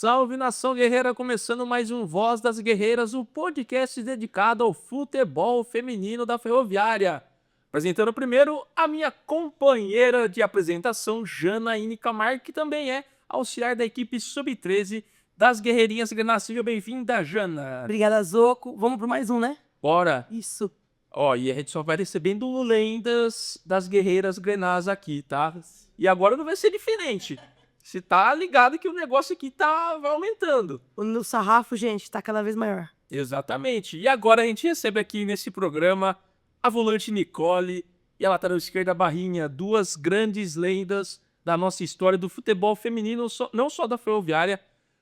Salve nação guerreira, começando mais um Voz das Guerreiras, o podcast dedicado ao futebol feminino da Ferroviária. Apresentando primeiro a minha companheira de apresentação, Janaíne Camargo, que também é auxiliar da equipe Sub-13 das Guerreirinhas Grená. Seja bem-vinda, Jana. Obrigada, Zoco. Vamos para mais um, né? Bora! Isso. Ó, e a gente só vai recebendo lendas das Guerreiras Grenás aqui, tá? E agora não vai ser diferente. Você tá ligado que o negócio aqui vai aumentando. O sarrafo, gente, tá cada vez maior. Exatamente. E agora a gente recebe aqui nesse programa a volante Nicole e a lateral esquerda Barrinha, duas grandes lendas da nossa história do futebol feminino, não só da Ferroviária,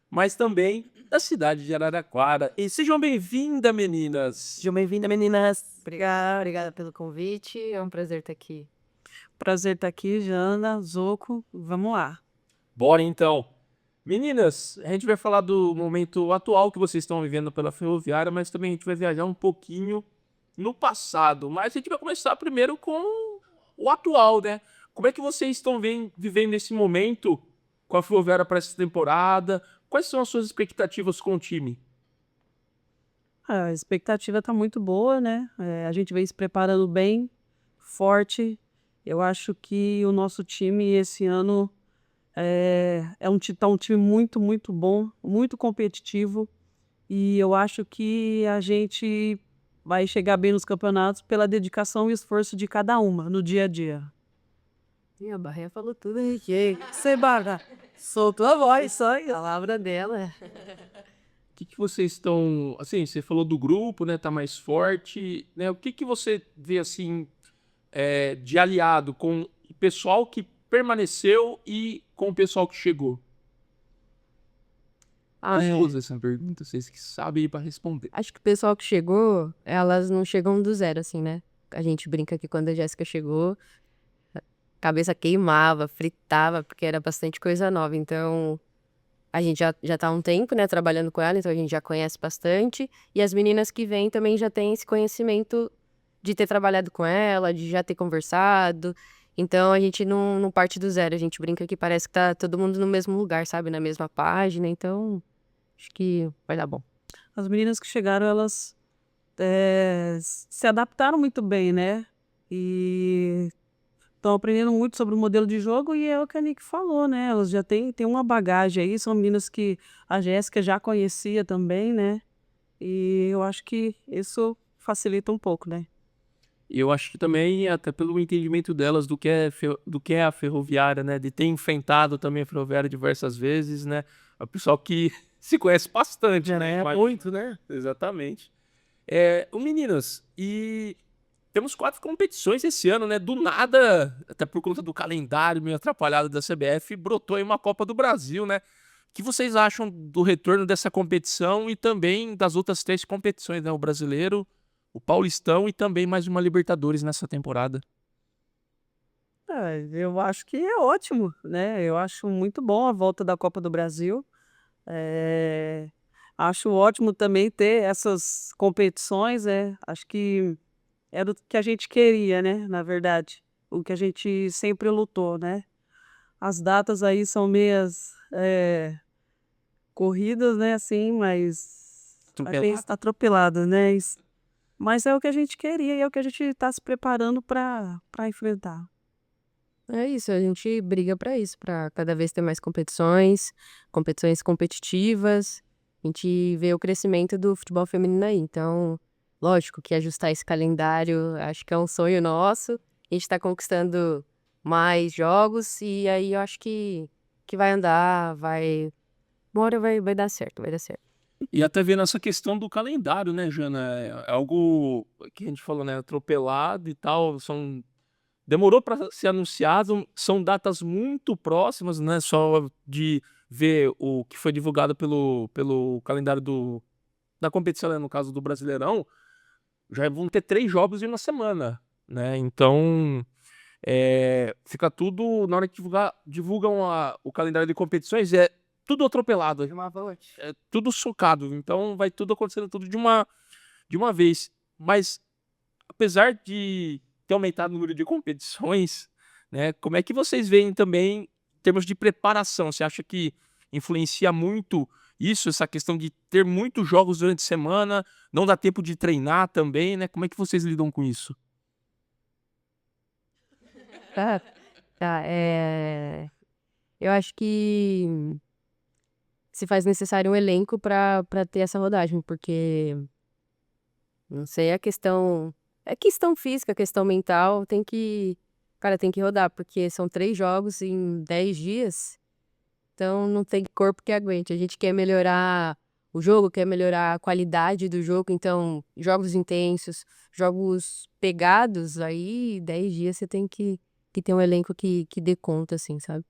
mas também da cidade de Araraquara. E sejam bem-vindas, meninas. Sejam bem-vindas, meninas. Obrigada pelo convite, é um prazer estar aqui. Prazer estar aqui, Jana, Zoco. Vamos lá. Bora então. Meninas, a gente vai falar do momento atual que vocês estão vivendo pela Ferroviária, mas também a gente vai viajar um pouquinho no passado. Mas a gente vai começar primeiro com o atual, né? Como é que vocês estão vivendo esse momento com a Ferroviária para essa temporada? Quais são as suas expectativas com o time? A expectativa tá muito boa, né? A gente vem se preparando bem, forte. Eu acho que o nosso time esse ano tá um time muito, muito bom, muito competitivo. E eu acho que a gente vai chegar bem nos campeonatos pela dedicação e esforço de cada uma no dia a dia. E a Barrinha falou tudo, hein? Você, Barra, soltou a voz, só aí. Palavra dela. O que vocês estão... Assim, você falou do grupo, né? Tá mais forte, né? O que você vê, assim, de aliado com o pessoal que permaneceu e com o pessoal que chegou? Vou fazer essa pergunta, vocês que sabem para responder. Acho que o pessoal que chegou, elas não chegam do zero, assim, né? A gente brinca que quando a Jéssica chegou, a cabeça queimava, fritava, porque era bastante coisa nova. Então, a gente já tá há um tempo, né, trabalhando com ela, então a gente já conhece bastante. E as meninas que vêm também já têm esse conhecimento de ter trabalhado com ela, de já ter conversado. Então, a gente não parte do zero. A gente brinca que parece que tá todo mundo no mesmo lugar, sabe? Na mesma página. Então, acho que vai dar bom. As meninas que chegaram, elas se adaptaram muito bem, né? E estão aprendendo muito sobre o modelo de jogo e é o que a Nick falou, né? Elas já têm uma bagagem aí, são meninas que a Jéssica já conhecia também, né? E eu acho que isso facilita um pouco, né? E eu acho que também, até pelo entendimento delas do que é a Ferroviária, né? De ter enfrentado também a Ferroviária diversas vezes, né? É o pessoal que se conhece bastante, né? Muito, né? Exatamente. Meninas, e temos 4 competições esse ano, né? Do nada, até por conta do calendário meio atrapalhado da CBF, brotou aí uma Copa do Brasil, né? O que vocês acham do retorno dessa competição e também das outras 3 competições, né? O Brasileiro, o Paulistão e também mais uma Libertadores nessa temporada? Eu acho que é ótimo, né? Eu acho muito bom a volta da Copa do Brasil. Acho ótimo também ter essas competições, acho que era o que a gente queria, né? Na verdade, o que a gente sempre lutou, né? As datas aí são meias corridas, né? Assim, mas atropeladas, né? Mas é o que a gente queria e é o que a gente está se preparando para enfrentar. É isso, a gente briga pra isso, pra cada vez ter mais competições competitivas. A gente vê o crescimento do futebol feminino aí. Então, lógico que ajustar esse calendário, acho que é um sonho nosso. A gente tá conquistando mais jogos e aí eu acho que vai andar, uma hora vai dar certo, vai dar certo. E até vendo essa questão do calendário, né, Jana? É algo que a gente falou, né? Atropelado e tal. Demorou para ser anunciado, são datas muito próximas, né? Só de ver o que foi divulgado pelo calendário da competição, né, no caso do Brasileirão, já vão ter 3 jogos em uma semana, né? Então, fica tudo, na hora que divulgam o calendário de competições, é tudo atropelado, é tudo socado. Então, vai tudo acontecendo tudo de uma vez. Mas, apesar de ter aumentado o número de competições, né? Como é que vocês veem também em termos de preparação? Você acha que influencia muito isso, essa questão de ter muitos jogos durante a semana, não dá tempo de treinar também, né? Como é que vocês lidam com isso? Tá, tá, eu acho que se faz necessário um elenco pra ter essa rodagem, porque, não sei, é questão física, questão mental, cara, tem que rodar, porque são 3 jogos em 10 dias, então não tem corpo que aguente. A gente quer melhorar o jogo, quer melhorar a qualidade do jogo, então jogos intensos, jogos pegados, aí 10 dias você tem que ter um elenco que dê conta, assim, sabe?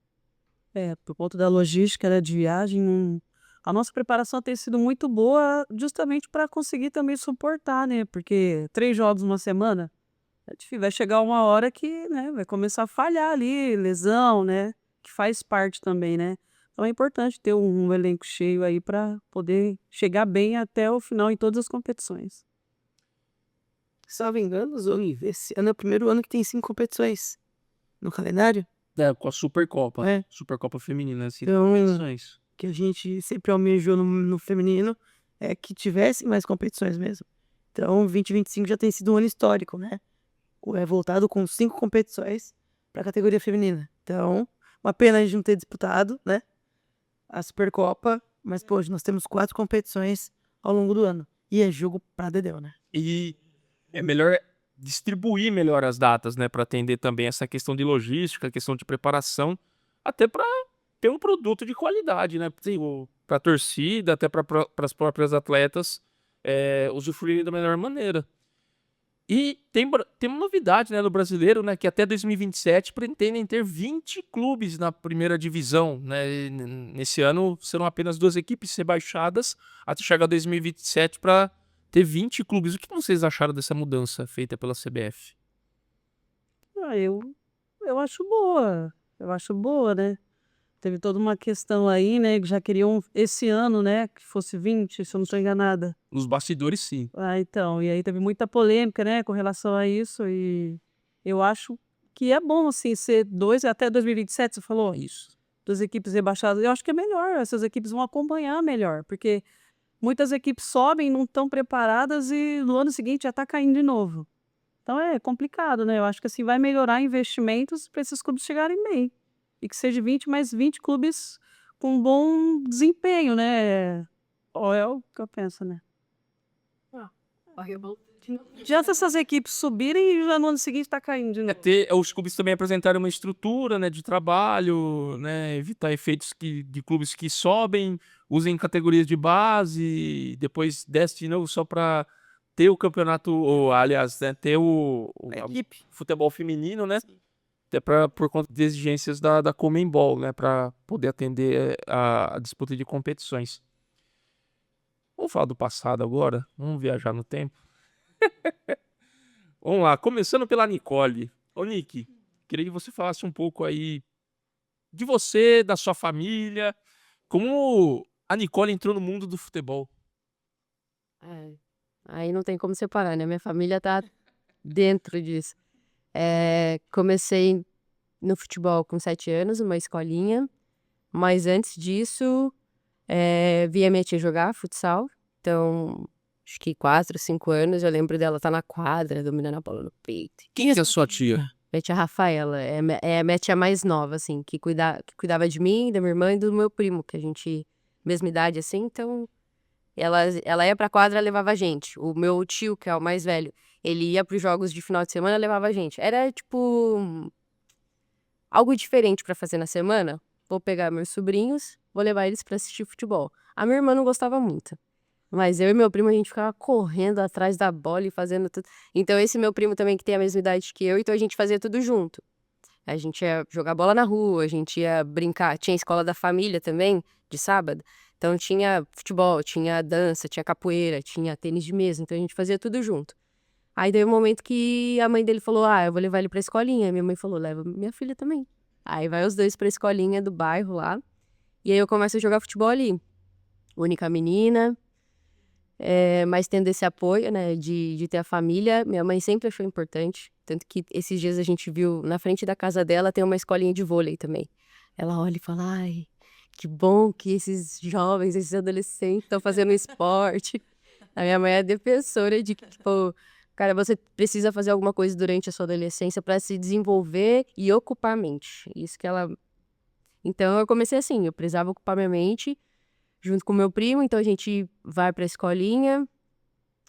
Por conta da logística, né, de viagem, a nossa preparação tem sido muito boa justamente para conseguir também suportar, né? Porque 3 jogos numa semana é difícil. Vai chegar uma hora que, né, vai começar a falhar ali, lesão, né? Que faz parte também, né? Então é importante ter um elenco cheio aí para poder chegar bem até o final em todas as competições. Salvo engano, Zoni, esse ano é o primeiro ano que tem 5 competições no calendário. Com a Supercopa. É. Supercopa Feminina, assim, Então, competições. que a gente sempre almejou no feminino é que tivesse mais competições mesmo. Então, 2025 já tem sido um ano histórico, né? É voltado com 5 competições para a categoria feminina. Então, uma pena a gente não ter disputado, né? A Supercopa, mas, poxa, nós temos 4 competições ao longo do ano. E é jogo pra dedéu, né? E é melhor distribuir melhor as datas, né, para atender também essa questão de logística, questão de preparação, até para ter um produto de qualidade, né, para a torcida, até para as próprias atletas usufruírem da melhor maneira. E tem uma novidade, né, no brasileiro, né, que até 2027 pretendem ter 20 clubes na primeira divisão, né, e nesse ano serão apenas 2 equipes rebaixadas até chegar a 2027 para ter 20 clubes. O que vocês acharam dessa mudança feita pela CBF? Eu acho boa. Eu acho boa, né? Teve toda uma questão aí, né? Que já queriam esse ano, né? Que fosse 20, se eu não estou enganada. Nos bastidores, sim. Então, e aí teve muita polêmica, né, com relação a isso, e eu acho que é bom, assim, ser 2 até 2027, você falou? Isso. 2 equipes rebaixadas. Eu acho que é melhor, essas equipes vão acompanhar melhor, porque muitas equipes sobem, não estão preparadas e no ano seguinte já está caindo de novo. Então é complicado, né? Eu acho que assim vai melhorar investimentos para esses clubes chegarem bem. E que seja 20, mas 20 clubes com bom desempenho, né? Ou é o que eu penso, né? Adianta essas equipes subirem e já no ano seguinte tá caindo de novo. Os clubes também apresentaram uma estrutura, né, de trabalho, né, evitar efeitos de clubes que sobem, usem categorias de base, depois desce de novo só para ter o campeonato, ou aliás, né, ter A equipe. futebol feminino, né? Até por conta de exigências da Conmebol, né, para poder atender a disputa de competições. Vamos falar do passado agora? Vamos viajar no tempo? Vamos lá, começando pela Nicole. Ô, Nick, queria que você falasse um pouco aí de você, da sua família, como a Nicole entrou no mundo do futebol. Aí não tem como separar, né? Minha família tá dentro disso. Comecei no futebol com 7 anos, numa escolinha, mas antes disso, vi a minha tia jogar futsal, então acho que 4, 5 anos, eu lembro dela estar na quadra, dominando a bola no peito. Quem é a sua tia? Minha tia Rafaela, é a minha tia mais nova, assim, que cuidava de mim, da minha irmã e do meu primo, que a gente, mesma idade, assim, então ela ia pra quadra, levava a gente. O meu tio, que é o mais velho, ele ia pros jogos de final de semana, levava a gente. Era, tipo, algo diferente pra fazer na semana. Vou pegar meus sobrinhos, vou levar eles pra assistir futebol. A minha irmã não gostava muito. Mas eu e meu primo, a gente ficava correndo atrás da bola e fazendo tudo. Então, esse meu primo também, que tem a mesma idade que eu, então a gente fazia tudo junto. A gente ia jogar bola na rua, a gente ia brincar. Tinha a escola da família também, de sábado. Então, tinha futebol, tinha dança, tinha capoeira, tinha tênis de mesa. Então, a gente fazia tudo junto. Aí, deu um momento que a mãe dele falou, eu vou levar ele pra escolinha. Aí minha mãe falou, leva minha filha também. Aí, vai os dois pra escolinha do bairro lá. E aí, eu começo a jogar futebol ali. Única menina... mas tendo esse apoio, né, de ter a família, minha mãe sempre achou importante, tanto que esses dias a gente viu, na frente da casa dela tem uma escolinha de vôlei também. Ela olha e fala, ai, que bom que esses jovens, esses adolescentes estão fazendo esporte. A minha mãe é defensora de que, tipo, cara, você precisa fazer alguma coisa durante a sua adolescência para se desenvolver e ocupar a mente. Isso que ela. Então eu comecei assim, eu precisava ocupar minha mente junto com meu primo, então a gente vai pra escolinha.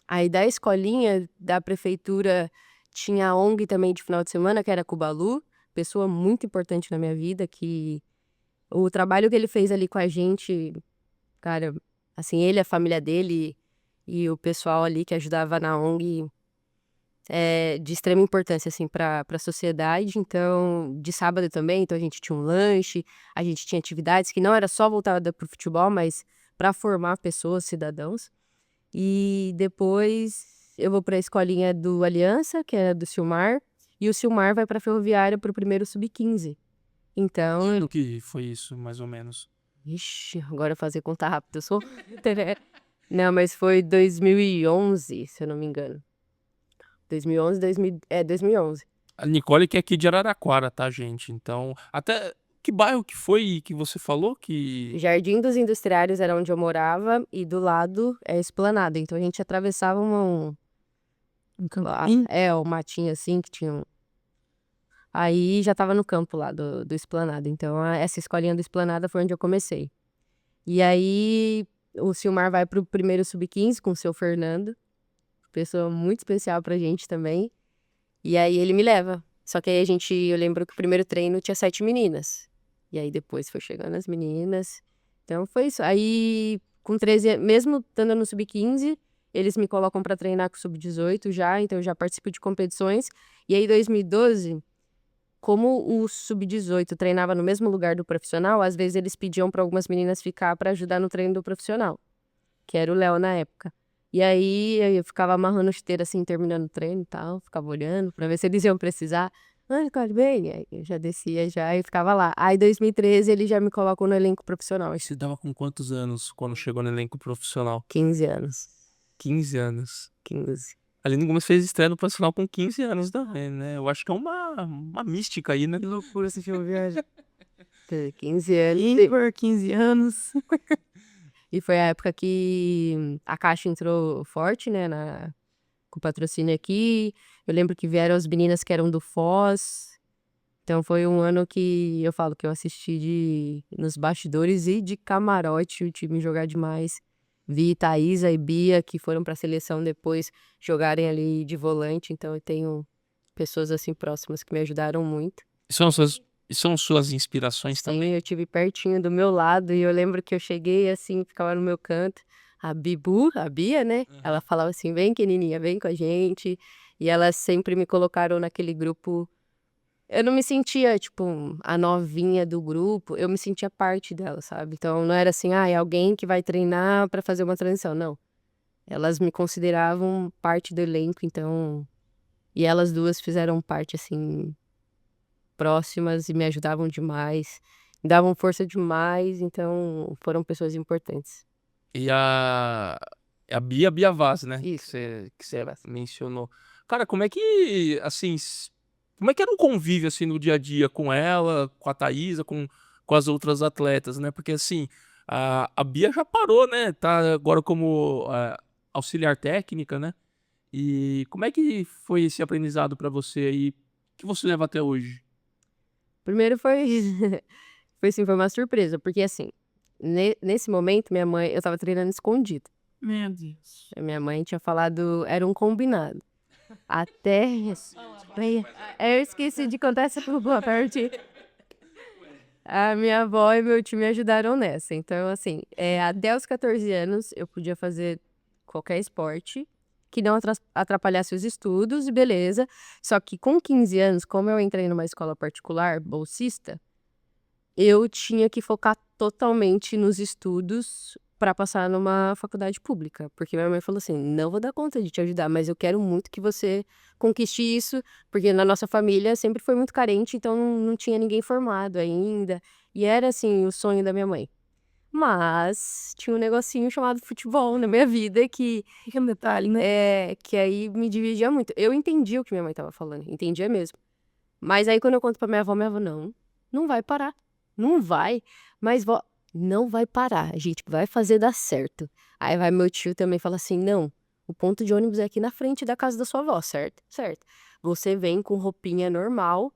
Aí da escolinha, da prefeitura, tinha a ONG também de final de semana, que era Cubalu, pessoa muito importante na minha vida, que o trabalho que ele fez ali com a gente, cara, assim, ele, a família dele e o pessoal ali que ajudava na ONG é de extrema importância, assim, para a sociedade. Então, de sábado também, então a gente tinha um lanche, a gente tinha atividades que não era só voltada para o futebol, mas para formar pessoas, cidadãos. E depois eu vou para a escolinha do Aliança, que é do Silmar, e o Silmar vai para a Ferroviária para o primeiro sub-15. Então, O que foi isso, mais ou menos? ixi, agora fazer conta rápida, eu sou. Não, mas foi 2011, se eu não me engano. 2011, 2011. A Nicole que é aqui de Araraquara, tá, gente? Então, até que bairro que foi que você falou que... Jardim dos Industriários era onde eu morava e do lado é Esplanada. Então a gente atravessava um matinho assim que tinha. Aí já tava no campo lá do Esplanada. Então essa escolinha do Esplanada foi onde eu comecei. E aí o Silmar vai pro primeiro sub-15 com o seu Fernando, pessoa muito especial pra gente também. E aí ele me leva. Só que aí eu lembro que o primeiro treino tinha 7 meninas. E aí depois foi chegando as meninas. Então foi isso. Aí com 13 anos, mesmo estando no sub-15, eles me colocam pra treinar com o sub-18 já, então eu já participo de competições. E aí em 2012, como o sub-18 treinava no mesmo lugar do profissional, às vezes eles pediam pra algumas meninas ficar pra ajudar no treino do profissional, que era o Léo na época. E aí eu ficava amarrando chuteira assim, terminando o treino e tal, ficava olhando pra ver se eles iam precisar. Nicole, bem, aí eu já descia já e ficava lá. Aí em 2013 ele já me colocou no elenco profissional. Você dava com quantos anos quando chegou no elenco profissional? 15 anos. 15 anos. 15. A Aline Gomes fez estreia no profissional com 15 anos também, né? Eu acho que é uma mística aí, né? Que loucura esse Ferroviária. 15 anos. Ímpar, 15 anos. E foi a época que a Caixa entrou forte, né, com o patrocínio aqui. Eu lembro que vieram as meninas que eram do Foz. Então foi um ano que eu falo que eu assisti nos bastidores e de camarote o time jogar demais. Vi Thaísa e Bia, que foram para a seleção depois, jogarem ali de volante. Então eu tenho pessoas assim próximas que me ajudaram muito. São suas inspirações também? Sim, eu tive pertinho do meu lado e eu lembro que eu cheguei assim, ficava no meu canto. A Bia, né? Ela falava assim, vem Kenininha, vem com a gente. E elas sempre me colocaram naquele grupo. Eu não me sentia, tipo, a novinha do grupo. Eu me sentia parte dela, sabe? Então não era assim, é alguém que vai treinar pra fazer uma transição. Não. Elas me consideravam parte do elenco, então... E elas duas fizeram parte, assim... próximas e me ajudavam demais, me davam força demais, então foram pessoas importantes. E a Bia Vaz, né? Isso. Que você mencionou. Cara, como é que, assim, como é que era um convívio, assim, no dia a dia com ela, com a Thaísa, com as outras atletas, né? Porque, assim, a Bia já parou, né? Tá agora como auxiliar técnica, né? E como é que foi esse aprendizado pra você aí, que você leva até hoje? Primeiro foi foi uma surpresa, porque assim, nesse momento eu tava treinando escondido. Meu Deus. A minha mãe tinha falado, era um combinado. Até eu esqueci de contar essa boa parte. A minha avó e meu tio me ajudaram nessa. Então, assim, até os 14 anos eu podia fazer qualquer esporte que não atrapalhasse os estudos, e beleza. Só que com 15 anos, como eu entrei numa escola particular, bolsista, eu tinha que focar totalmente nos estudos para passar numa faculdade pública. Porque minha mãe falou assim, não vou dar conta de te ajudar, mas eu quero muito que você conquiste isso, porque na nossa família sempre foi muito carente, então não tinha ninguém formado ainda. E era, assim, o sonho da minha mãe. Mas tinha um negocinho chamado futebol na minha vida que Que um detalhe, né? que aí me dividia muito. Eu entendia o que minha mãe tava falando, entendia mesmo. Mas aí quando eu conto pra minha avó, não vai parar. Não vai. Mas vó, não vai parar, a gente vai fazer dar certo. Aí vai meu tio também fala assim, não, o ponto de ônibus é aqui na frente da casa da sua avó, certo? Certo. Você vem com roupinha normal,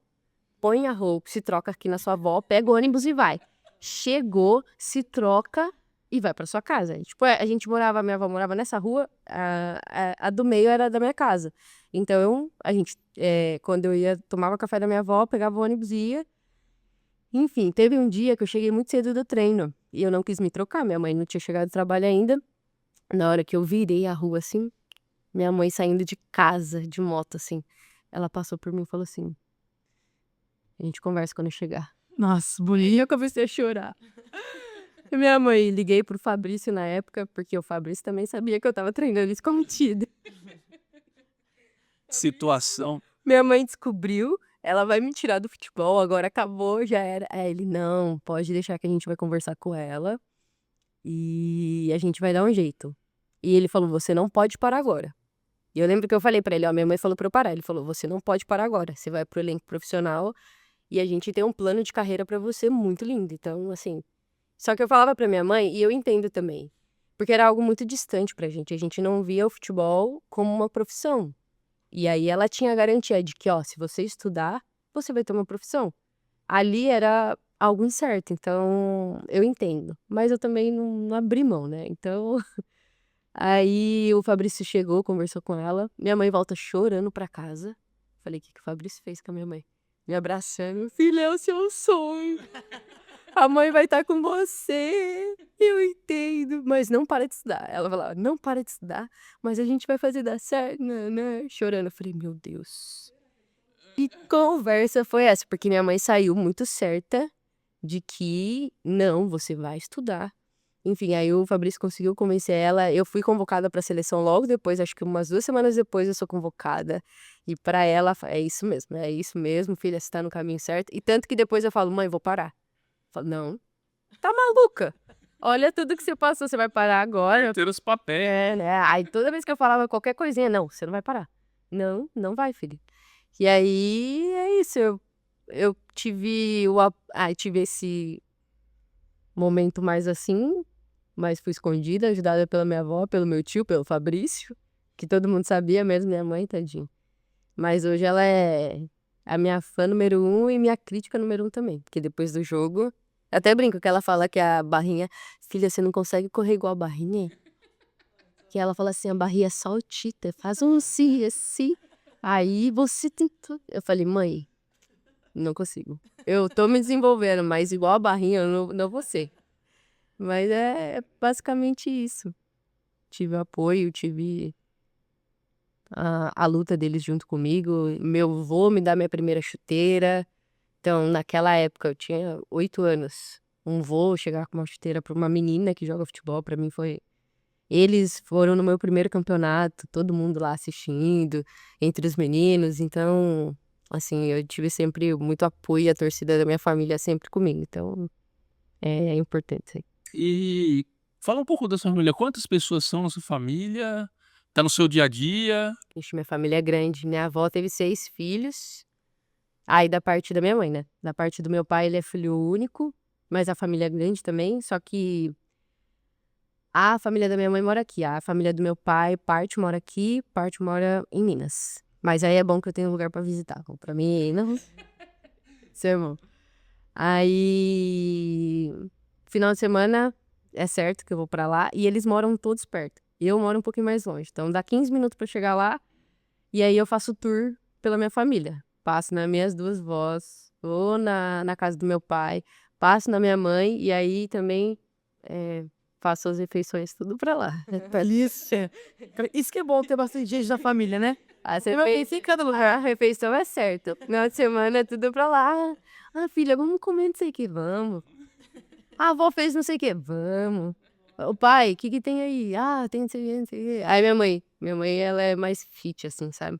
põe a roupa, se troca aqui na sua avó, pega o ônibus e vai. Chegou, se troca e vai pra sua casa. Tipo, a gente morava, minha avó morava nessa rua, a do meio era da minha casa. Então, quando eu ia, tomava café da minha avó, pegava o ônibus e ia. Enfim, teve um dia que eu cheguei muito cedo do treino e eu não quis me trocar, minha mãe não tinha chegado do trabalho ainda. Na hora que eu virei a rua, assim, minha mãe saindo de casa, de moto, assim, ela passou por mim e falou assim, a gente conversa quando eu chegar. Nossa, bonito, eu comecei a chorar. E minha mãe, liguei pro Fabrício na época, porque o Fabrício também sabia que eu tava treinando escondido. Situação. Minha mãe descobriu, ela vai me tirar do futebol, agora acabou, já era. Aí ele, não, pode deixar que a gente vai conversar com ela e a gente vai dar um jeito. E ele falou, você não pode parar agora. E eu lembro que eu falei pra ele, ó, minha mãe falou pra eu parar. Ele falou, você não pode parar agora, você vai pro elenco profissional e a gente tem um plano de carreira pra você muito lindo. Então, assim, só que eu falava pra minha mãe, e eu entendo também, porque era algo muito distante pra gente. A gente não via o futebol como uma profissão. E aí ela tinha a garantia de que, ó, se você estudar, você vai ter uma profissão. Ali era algo incerto, então eu entendo. Mas eu também não abri mão, né? Então, aí o Fabrício chegou, conversou com ela. Minha mãe volta chorando pra casa. Falei, o que que o Fabrício fez com a minha mãe? Me abraçando, filha, é o seu sonho. A mãe vai estar com você. Eu entendo. Mas não para de estudar. Ela falava, não para de estudar, mas a gente vai fazer dar certo, né? Chorando. Eu falei, meu Deus. E conversa foi essa, porque minha mãe saiu muito certa de que não, você vai estudar. Enfim, aí o Fabrício conseguiu convencer ela. Eu fui convocada para a seleção logo depois, acho que umas 2 semanas depois eu sou convocada. E para ela, é isso mesmo, filha, você tá no caminho certo. E tanto que depois eu falo, mãe, vou parar. Eu falo, não, tá maluca? Olha tudo que você passou, você vai parar agora. Ter os papéis. É, né? Aí toda vez que eu falava qualquer coisinha, não, você não vai parar. Não, não vai, filha. E aí, é isso, eu tive tive esse momento mais assim, mas fui escondida, ajudada pela minha avó, pelo meu tio, pelo Fabrício, que todo mundo sabia, mesmo minha mãe, tadinha. Mas hoje ela é a minha fã número 1 e minha crítica número 1 também, porque depois do jogo, até brinco que ela fala que a barrinha, filha, você não consegue correr igual a barrinha? Que ela fala assim, a barrinha é saltita, faz um si, aí você tem tudo. Eu falei, mãe, não consigo. Eu tô me desenvolvendo, mas igual a barrinha eu não vou ser. Mas é basicamente isso. Tive apoio, tive a luta deles junto comigo. Meu avô me dá minha primeira chuteira. Então, naquela época, eu tinha 8 anos. Um vô chegar com uma chuteira pra uma menina que joga futebol, pra mim foi... Eles foram no meu primeiro campeonato, todo mundo lá assistindo, entre os meninos. Então, assim, eu tive sempre muito apoio e a torcida da minha família sempre comigo. Então, é importante. E fala um pouco da sua família. Quantas pessoas são na sua família? Tá no seu dia a dia? Ixi, minha família é grande. Minha avó teve 6 filhos. Aí, da parte da minha mãe, né? Da parte do meu pai, ele é filho único, mas a família é grande também. Só que a família da minha mãe mora aqui. A família do meu pai, parte mora aqui, parte mora em Minas. Mas aí é bom que eu tenho lugar pra visitar. Pra mim, não. Seu irmão. Aí, final de semana, é certo que eu vou pra lá. E eles moram todos perto. E eu moro um pouquinho mais longe. Então, dá 15 minutos pra chegar lá. E aí, eu faço tour pela minha família. Passo nas minhas 2 vós. Vou na casa do meu pai. Passo na minha mãe. E aí, também, faço as refeições tudo pra lá. Delícia. Isso que é bom ter bastante gente da família, né? As Eu pensei em cada lugar. A refeição é certo. Final de semana, tudo pra lá. Ah, filha, vamos comer não sei o que, vamos. A avó fez não sei o que, vamos. O pai, o que tem aí? Ah, tem não sei o que, não sei o que. Aí minha mãe, ela é mais fit, assim, sabe?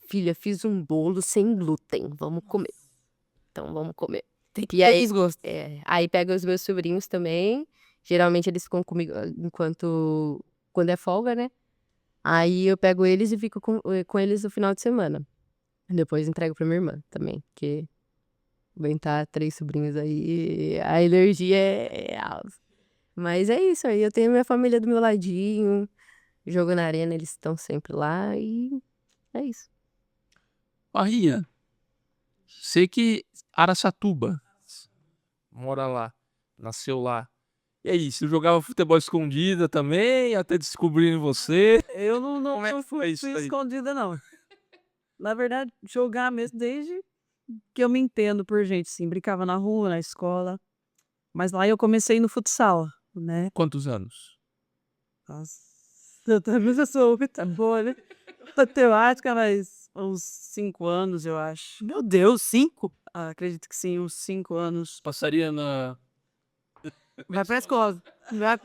Filha, fiz um bolo sem glúten, vamos comer. Então, vamos comer. Tem que E ter aí, desgosto. aí pega os meus sobrinhos também. Geralmente eles ficam comigo quando é folga, né? Aí eu pego eles e fico com eles no final de semana. Depois entrego pra minha irmã também, porque aguentar 3 sobrinhos aí, a energia é alta. Mas é isso aí, eu tenho minha família do meu ladinho, jogo na arena, eles estão sempre lá e é isso. Maria, sei que Araçatuba, mora lá, nasceu lá. E aí, você jogava futebol escondida também, até descobrirem você? Eu não Como é que não foi isso fui aí? escondida, não. Na verdade, jogar mesmo desde que eu me entendo por gente, sim. Brincava na rua, na escola. Mas lá eu comecei no futsal, né? Quantos anos? Nossa, eu também já sou muito boa, né? Matemática, mas uns 5 anos, eu acho. Meu Deus, 5? Ah, acredito que sim, uns 5 anos. Passaria na. Vai pra escola.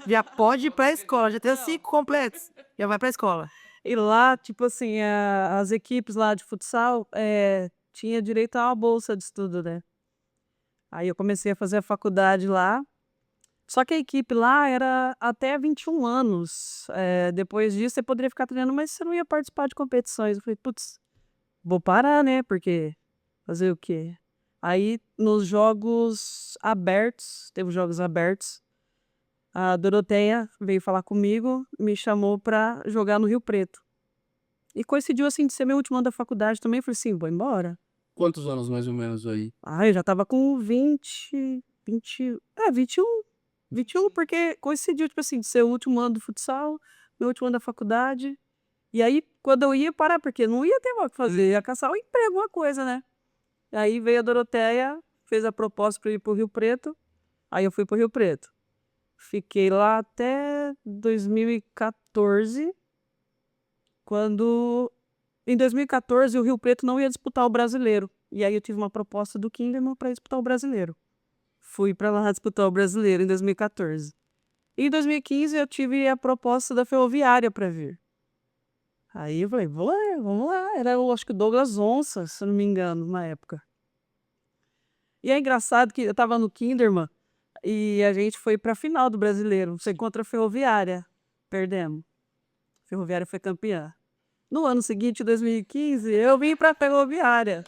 Já pode ir pra escola, já tem os 5 completos. Já vai pra escola. E lá, tipo assim, as equipes lá de futsal tinha direito a uma bolsa de estudo, né? Aí eu comecei a fazer a faculdade lá. Só que a equipe lá era até 21 anos. Depois disso, você poderia ficar treinando, mas você não ia participar de competições. Eu falei, putz, vou parar, né? Porque fazer o quê? Aí, nos jogos abertos, teve os jogos abertos, a Doroteia veio falar comigo, me chamou pra jogar no Rio Preto. E coincidiu, assim, de ser meu último ano da faculdade também. Eu falei assim, vou embora. Quantos anos mais ou menos aí? Ah, eu já tava com 21, porque coincidiu, tipo assim, de ser o último ano do futsal, meu último ano da faculdade. E aí, quando eu ia parar, porque não ia ter mais o que fazer, ia caçar um emprego, uma coisa, né? Aí veio a Doroteia, fez a proposta para ir pro Rio Preto. Aí eu fui pro Rio Preto. Fiquei lá até 2014, quando em 2014 o Rio Preto não ia disputar o Brasileiro. E aí eu tive uma proposta do Kinderman para disputar o Brasileiro. Fui para lá disputar o Brasileiro em 2014. E em 2015 eu tive a proposta da Ferroviária para vir. Aí eu falei, vamos lá. Era, eu acho que o Douglas Onça, se eu não me engano, na época. E é engraçado que eu tava no Kinderman e a gente foi pra final do Brasileiro. Você contra a Ferroviária. Perdemos. A Ferroviária foi campeã. No ano seguinte, 2015, eu vim pra Ferroviária.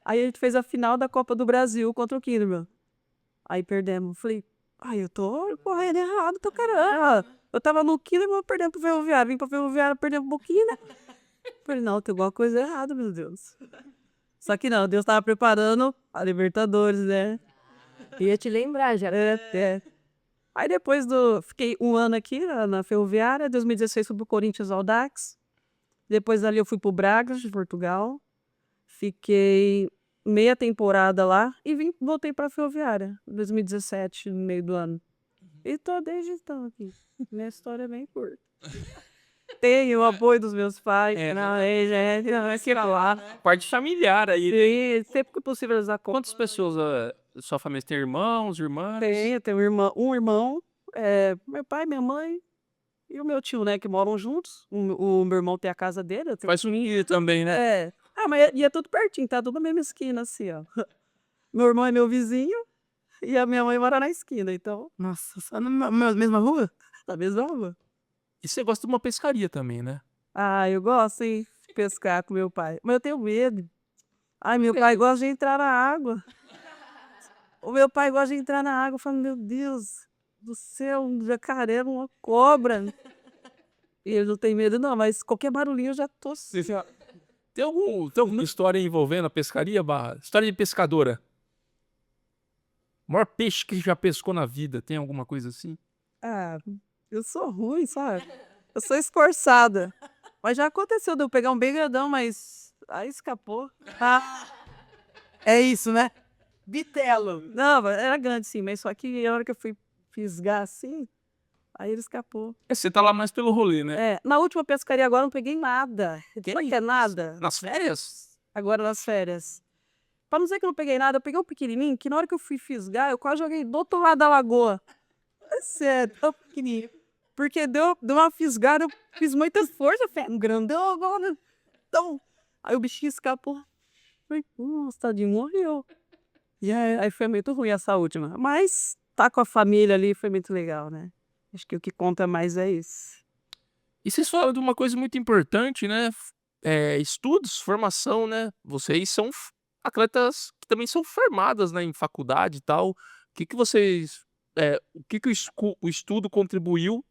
Aí a gente fez a final da Copa do Brasil contra o Kinderman. Aí perdemos. Falei, ai, eu tô correndo errado, tô caramba. Eu tava no Kinderman perdendo pro Ferroviária. Vim pra Ferroviária perdendo um pouquinho, né? Falei, não, tem alguma coisa errada, meu Deus. Só que não, Deus tava preparando a Libertadores, né? Ia te lembrar já. É. Aí depois fiquei um ano aqui na Ferroviária, 2016 fui pro Corinthians Audax. Depois ali eu fui pro Braga, de Portugal. Fiquei meia temporada lá e voltei pra Ferroviária, 2017, no meio do ano. E tô desde então aqui. Minha história é bem curta. Tenho o apoio dos meus pais. Não é que lá. Parte familiar aí. E sempre que possível eles acompanham. Quantas pessoas sua família tem? Irmãos, irmãs? Tenho um irmão, meu pai, minha mãe e o meu tio, né, que moram juntos. O meu irmão tem a casa dele. Eu tenho... Faz família também, né? mas é tudo pertinho, tá tudo na mesma esquina, assim, ó. Meu irmão é meu vizinho e a minha mãe mora na esquina, então, Nossa, só na mesma rua? na mesma rua. E você gosta de uma pescaria também, né? Ah, eu gosto, hein, de pescar com meu pai, mas eu tenho medo. Ai, meu pai gosta de entrar na água. O meu pai gosta de entrar na água. Eu falo, meu Deus do céu, um jacaré, uma cobra. E ele não tem medo, não, mas qualquer barulhinho eu já tô assim, ó. Tem alguma história envolvendo a pescaria, Barra? História de pescadora. O maior peixe que já pescou na vida, tem alguma coisa assim? Ah, eu sou ruim, sabe? Eu sou esforçada. Mas já aconteceu de eu pegar um bem grandão, mas aí escapou. Ah, é isso, né? Bitelo. Não, era grande sim, mas só que a hora que eu fui fisgar assim, aí ele escapou. Você tá lá mais pelo rolê, né? Na última pescaria agora eu não peguei nada. Sabe que é nada? Nas férias? Agora nas férias. Pra não dizer que eu não peguei nada, eu peguei um pequenininho que na hora que eu fui fisgar, eu quase joguei do outro lado da lagoa. É sério, tão pequenininho. Porque deu uma fisgada, eu fiz muita força, um grandão agora. Então, aí o bichinho escapou. Falei, nossa, tadinho, morreu. E aí foi muito ruim essa última. Mas tá com a família ali foi muito legal, né? Acho que o que conta mais é isso. E vocês falam de uma coisa muito importante, né? Estudos, formação, né? Vocês são atletas que também são formadas, né, em faculdade e tal. O que vocês o que que o estudo contribuiu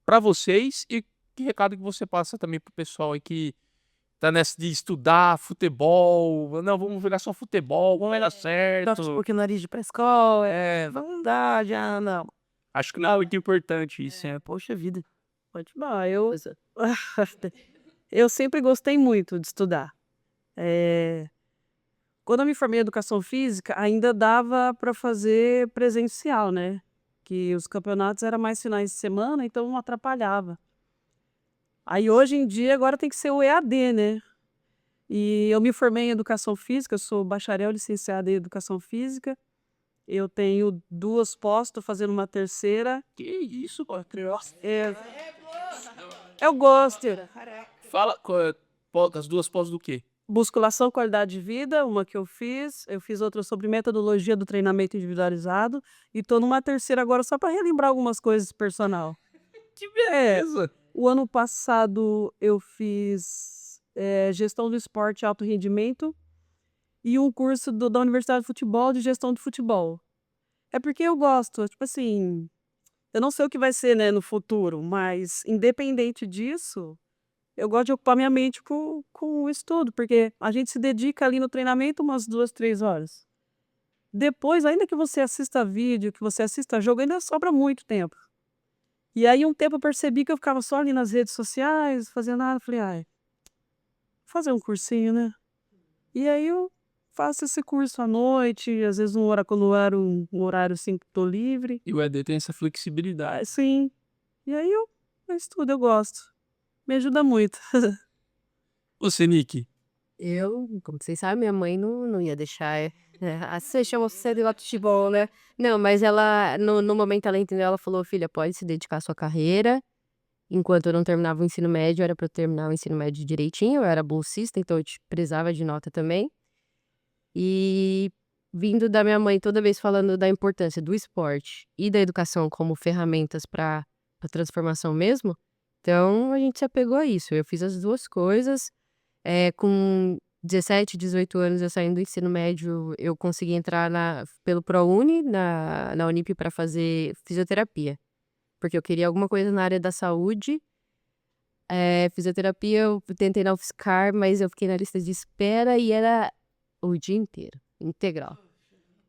para vocês e que recado que você passa também pro pessoal aí que tá nessa de estudar futebol, não, vamos jogar só futebol, vai dar Torce um certo. pouquinho o nariz de ir pra escola, vamos dar, já não. Acho que não é muito importante isso, Poxa vida. Pode falar, eu, Pois é. eu sempre gostei muito de estudar. Quando eu me formei em educação física, ainda dava para fazer presencial, né? Que os campeonatos eram mais finais de semana, então não atrapalhava. Aí hoje em dia agora tem que ser o EAD, né? E eu me formei em educação física, eu sou bacharel licenciada em educação física. Eu tenho 2 pós, estou fazendo uma terceira. Que isso, pô, nossa. Eu gosto. Fala as 2 pós do quê? Musculação, qualidade de vida, uma que eu fiz outra sobre metodologia do treinamento individualizado e estou numa terceira agora só para relembrar algumas coisas personal. Que beleza! O ano passado eu fiz gestão do esporte e alto rendimento e um curso da Universidade de Futebol de gestão de futebol. É porque eu gosto, tipo assim, eu não sei o que vai ser, né, no futuro, mas independente disso, eu gosto de ocupar minha mente com o estudo, porque a gente se dedica ali no treinamento umas 2, 3 horas. Depois, ainda que você assista vídeo, que você assista jogo, ainda sobra muito tempo. E aí um tempo eu percebi que eu ficava só ali nas redes sociais, fazendo nada, falei, ai, vou fazer um cursinho, né? E aí eu faço esse curso à noite, às vezes quando era um horário assim que tô livre. E o ED tem essa flexibilidade. Sim. E aí eu estudo, eu gosto. Me ajuda muito. Você, Nick, Como vocês sabem, minha mãe não ia deixar. Você chama você de futebol, né? Não, mas ela, no momento ela entendeu, ela falou, filha, pode se dedicar à sua carreira. Enquanto eu não terminava o ensino médio, era para eu terminar o ensino médio direitinho, eu era bolsista, então eu precisava de nota também. E vindo da minha mãe toda vez falando da importância do esporte e da educação como ferramentas para a transformação mesmo, então a gente se apegou a isso. Eu fiz as 2 coisas. Com 17, 18 anos, eu saindo do ensino médio, eu consegui entrar pelo ProUni, na Unip, para fazer fisioterapia. Porque eu queria alguma coisa na área da saúde. Fisioterapia, eu tentei na UFSCar, mas eu fiquei na lista de espera e era o dia inteiro, integral.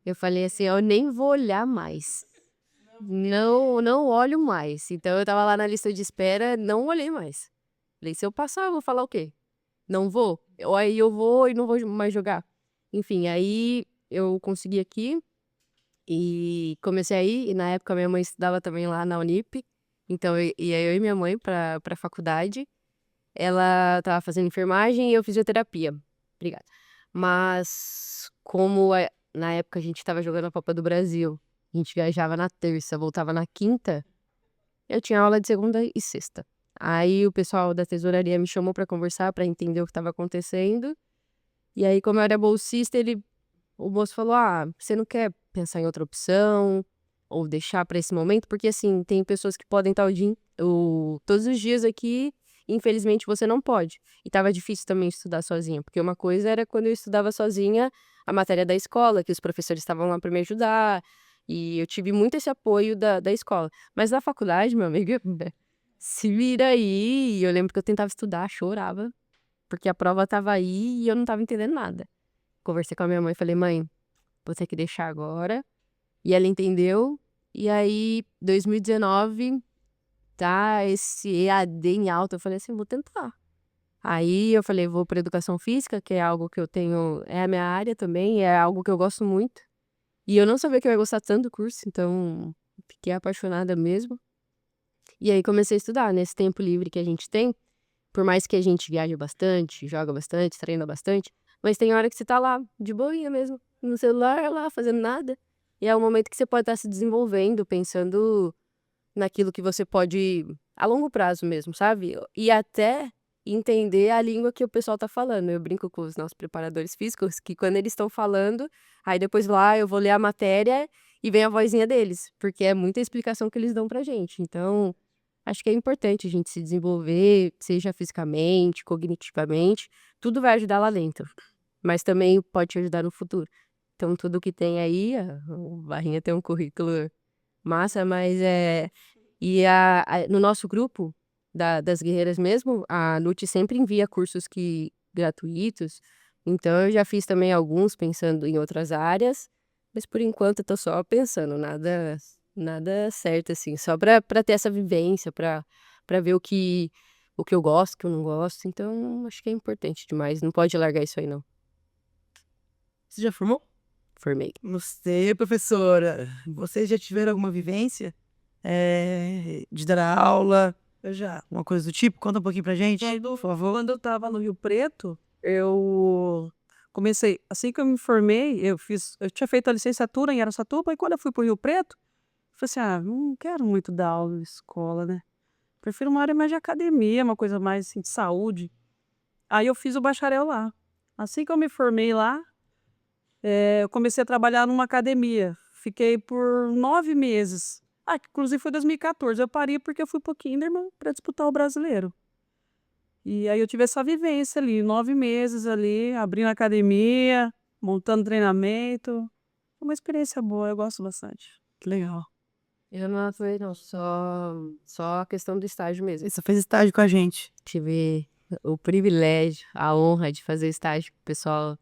Eu falei assim, eu nem vou olhar mais. Não olho mais. Então eu tava lá na lista de espera, não olhei mais. Falei, se eu passar, eu vou falar o quê? Não vou? Ou aí eu vou e não vou mais jogar. Enfim, aí eu consegui aqui e comecei a ir. E na época minha mãe estudava também lá na Unip. Então ia eu e minha mãe pra faculdade. Ela tava fazendo enfermagem e eu fisioterapia. Obrigada. Mas como na época a gente tava jogando a Copa do Brasil, a gente viajava na terça, voltava na quinta, eu tinha aula de segunda e sexta. Aí o pessoal da tesouraria me chamou pra conversar, pra entender o que estava acontecendo. E aí, como eu era bolsista, o moço falou, você não quer pensar em outra opção? Ou deixar pra esse momento? Porque assim, tem pessoas que podem estar todos os dias aqui, e infelizmente você não pode. E tava difícil também estudar sozinha, porque uma coisa era quando eu estudava sozinha, a matéria da escola, que os professores estavam lá pra me ajudar, e eu tive muito esse apoio da escola. Mas na faculdade, meu amigo, se vira aí. E eu lembro que eu tentava estudar, chorava, porque a prova tava aí e eu não tava entendendo nada. Conversei com a minha mãe e falei, mãe, vou ter que deixar agora. E ela entendeu. E aí, 2019, tá esse EAD em alta. Eu falei assim, vou tentar. Aí eu falei, vou para educação física, que é algo que eu tenho, é a minha área também, é algo que eu gosto muito. E eu não sabia que eu ia gostar tanto do curso, então fiquei apaixonada mesmo. E aí comecei a estudar. Nesse tempo livre que a gente tem, por mais que a gente viaje bastante, joga bastante, treina bastante, mas tem hora que você tá lá, de boinha mesmo, no celular, lá, fazendo nada. E é um momento que você pode estar se desenvolvendo, pensando naquilo que você pode, a longo prazo mesmo, sabe? E até entender a língua que o pessoal tá falando. Eu brinco com os nossos preparadores físicos que quando eles estão falando, aí depois lá eu vou ler a matéria e vem a vozinha deles, porque é muita explicação que eles dão pra gente. Então, acho que é importante a gente se desenvolver, seja fisicamente, cognitivamente, tudo vai ajudar lá dentro, mas também pode te ajudar no futuro. Então, tudo que tem aí, o Barrinha tem um currículo massa, mas E no nosso grupo das guerreiras mesmo, a NUT sempre envia cursos gratuitos. Então, eu já fiz também alguns pensando em outras áreas, mas por enquanto eu tô só pensando, nada certo, assim, só pra ter essa vivência, pra ver o que eu gosto, o que eu não gosto. Então, acho que é importante demais. Não pode largar isso aí, não. Você já formou? Formei. Você, professora, vocês já tiveram alguma vivência de dar aula? Eu já. Uma coisa do tipo? Conta um pouquinho pra gente, por favor. Quando eu tava no Rio Preto, eu comecei, assim que eu me formei, eu tinha feito a licenciatura em Araçatuba, e quando eu fui pro Rio Preto, eu falei assim, não quero muito dar aula em escola, né? Prefiro uma área mais de academia, uma coisa mais assim, de saúde. Aí eu fiz o bacharel lá. Assim que eu me formei lá, eu comecei a trabalhar numa academia. Fiquei por 9 meses. Inclusive foi 2014. Eu parei porque eu fui pro Kinderman para disputar o brasileiro. E aí eu tive essa vivência ali, 9 meses ali, abrindo academia, montando treinamento. Foi uma experiência boa, eu gosto bastante. Que legal. Eu não atuei, não. Só a questão do estágio mesmo. Você fez estágio com a gente. Tive o privilégio, a honra de fazer estágio com o pessoal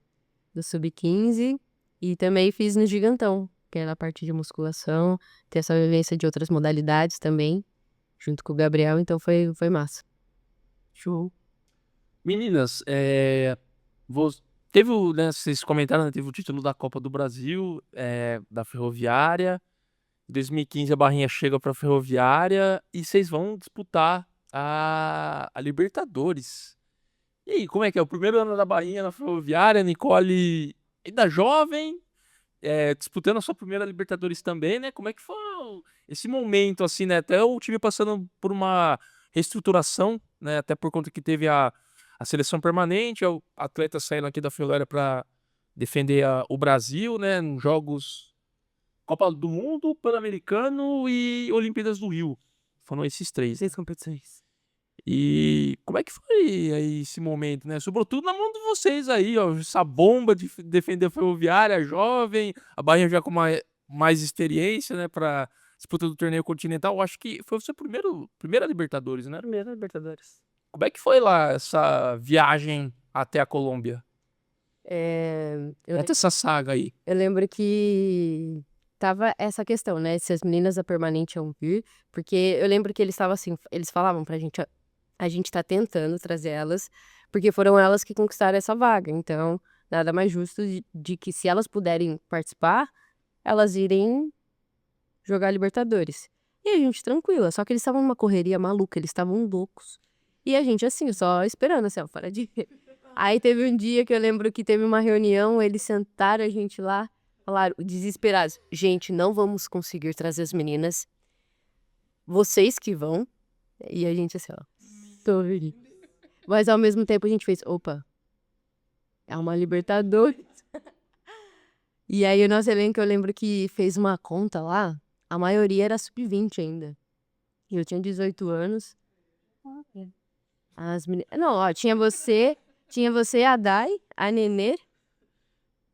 do Sub-15 e também fiz no Gigantão, que é na parte de musculação, ter essa vivência de outras modalidades também, junto com o Gabriel, então foi massa. Show. Meninas, né, vocês comentaram, né, teve o título da Copa do Brasil, da Ferroviária. Em 2015 a Barrinha chega para a Ferroviária e vocês vão disputar a Libertadores. E aí, como é que é? O primeiro ano da Barrinha na Ferroviária, Nicole ainda jovem, disputando a sua primeira Libertadores também, né? Como é que foi esse momento, assim, né? Até o time passando por uma reestruturação, né? Até por conta que teve a seleção permanente, o atleta saindo aqui da Ferroviária para defender o Brasil, né? Nos jogos Copa do Mundo, Pan-Americano e Olimpíadas do Rio. Foram esses 3. 6 competições. E como é que foi aí esse momento, né? Sobrou tudo na mão de vocês aí, ó. Essa bomba de defender a Ferroviária, jovem, a Bahia já com mais experiência, né? Pra disputa do torneio continental. Eu acho que foi o seu primeira Libertadores, né? Primeira Libertadores. Como é que foi lá essa viagem até a Colômbia? Até essa saga aí. Eu lembro que tava essa questão, né? Se as meninas da permanente iam vir, porque eu lembro que eles estavam assim, eles falavam pra gente, a gente tá tentando trazer elas, porque foram elas que conquistaram essa vaga. Então, nada mais justo de que se elas puderem participar, elas irem jogar Libertadores. E a gente tranquila, só que eles estavam numa correria maluca, eles estavam loucos. E a gente assim, só esperando, assim, ó, fora de... Aí teve um dia que eu lembro que teve uma reunião, eles sentaram a gente lá, falaram, desesperados, gente, não vamos conseguir trazer as meninas, vocês que vão. E a gente assim, ó, tô vendo. Mas ao mesmo tempo a gente fez, opa, é uma Libertadores. E aí o nosso elenco, eu lembro que fez uma conta lá, a maioria era sub-20 ainda. E eu tinha 18 anos. As meninas... Não, ó, tinha você, a Dai, a Nenê,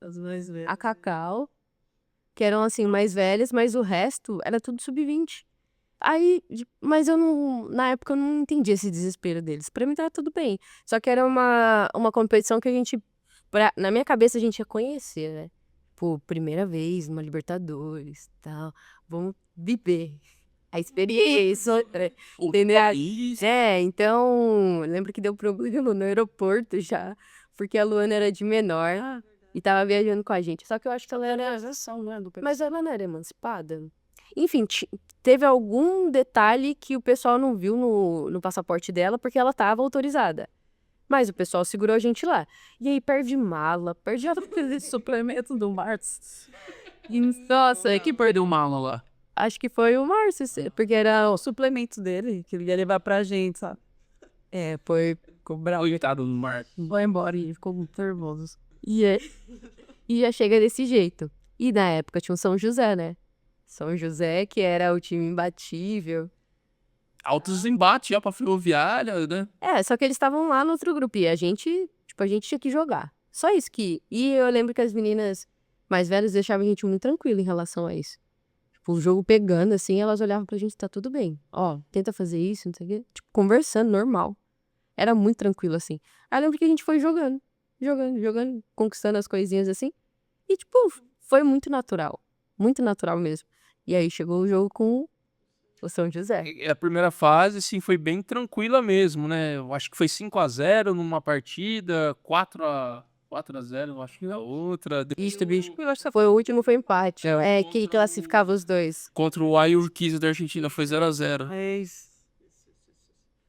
As mais velhas. a Cacau, que eram assim mais velhas, mas o resto era tudo sub-20. Aí, mas eu não, na época eu não entendi esse desespero deles. Pra mim tava tudo bem. Só que era uma competição que a gente, na minha cabeça a gente ia conhecer, né? Pô, primeira vez, uma Libertadores, tal. Vamos viver a experiência, entendeu? Então, eu lembro que deu problema no aeroporto já, porque a Luana era de menor e tava viajando com a gente. Só que eu acho que ela era... Mas ela não era emancipada. Enfim, teve algum detalhe que o pessoal não viu no passaporte dela, porque ela tava autorizada. Mas o pessoal segurou a gente lá. E aí perde mala, perde Suplemento do Martins. Nossa, Que perdeu mala lá? acho que foi o Márcio, porque era... O suplemento dele, que ele ia levar pra gente, sabe? Foi... Ficou bravo. Coitado do Mar. Vai embora e ficou muito nervoso. E já chega desse jeito. E na época tinha o São José, né? São José, que era o time imbatível. Altos embates já pra Ferroviária, né? Só que eles estavam lá no outro grupo e a gente tinha que jogar. Só isso que... E eu lembro que as meninas mais velhas deixavam a gente muito tranquilo em relação a isso. Tipo, o jogo pegando, assim, elas olhavam pra gente, tá tudo bem. Ó, tenta fazer isso, não sei o quê. Tipo, conversando, normal. Era muito tranquilo, assim. Aí eu lembro que a gente foi jogando, conquistando as coisinhas, assim. E, tipo, foi muito natural mesmo. E aí chegou o jogo com o São José. A primeira fase, assim, foi bem tranquila mesmo, né? Eu acho que foi 5-0 numa partida, 4-0, eu acho que na outra. Depois Isso, bicho. Foi o último, foi empate. É, que classificava os dois. contra o Ayurquiza da Argentina, foi 0-0. É isso.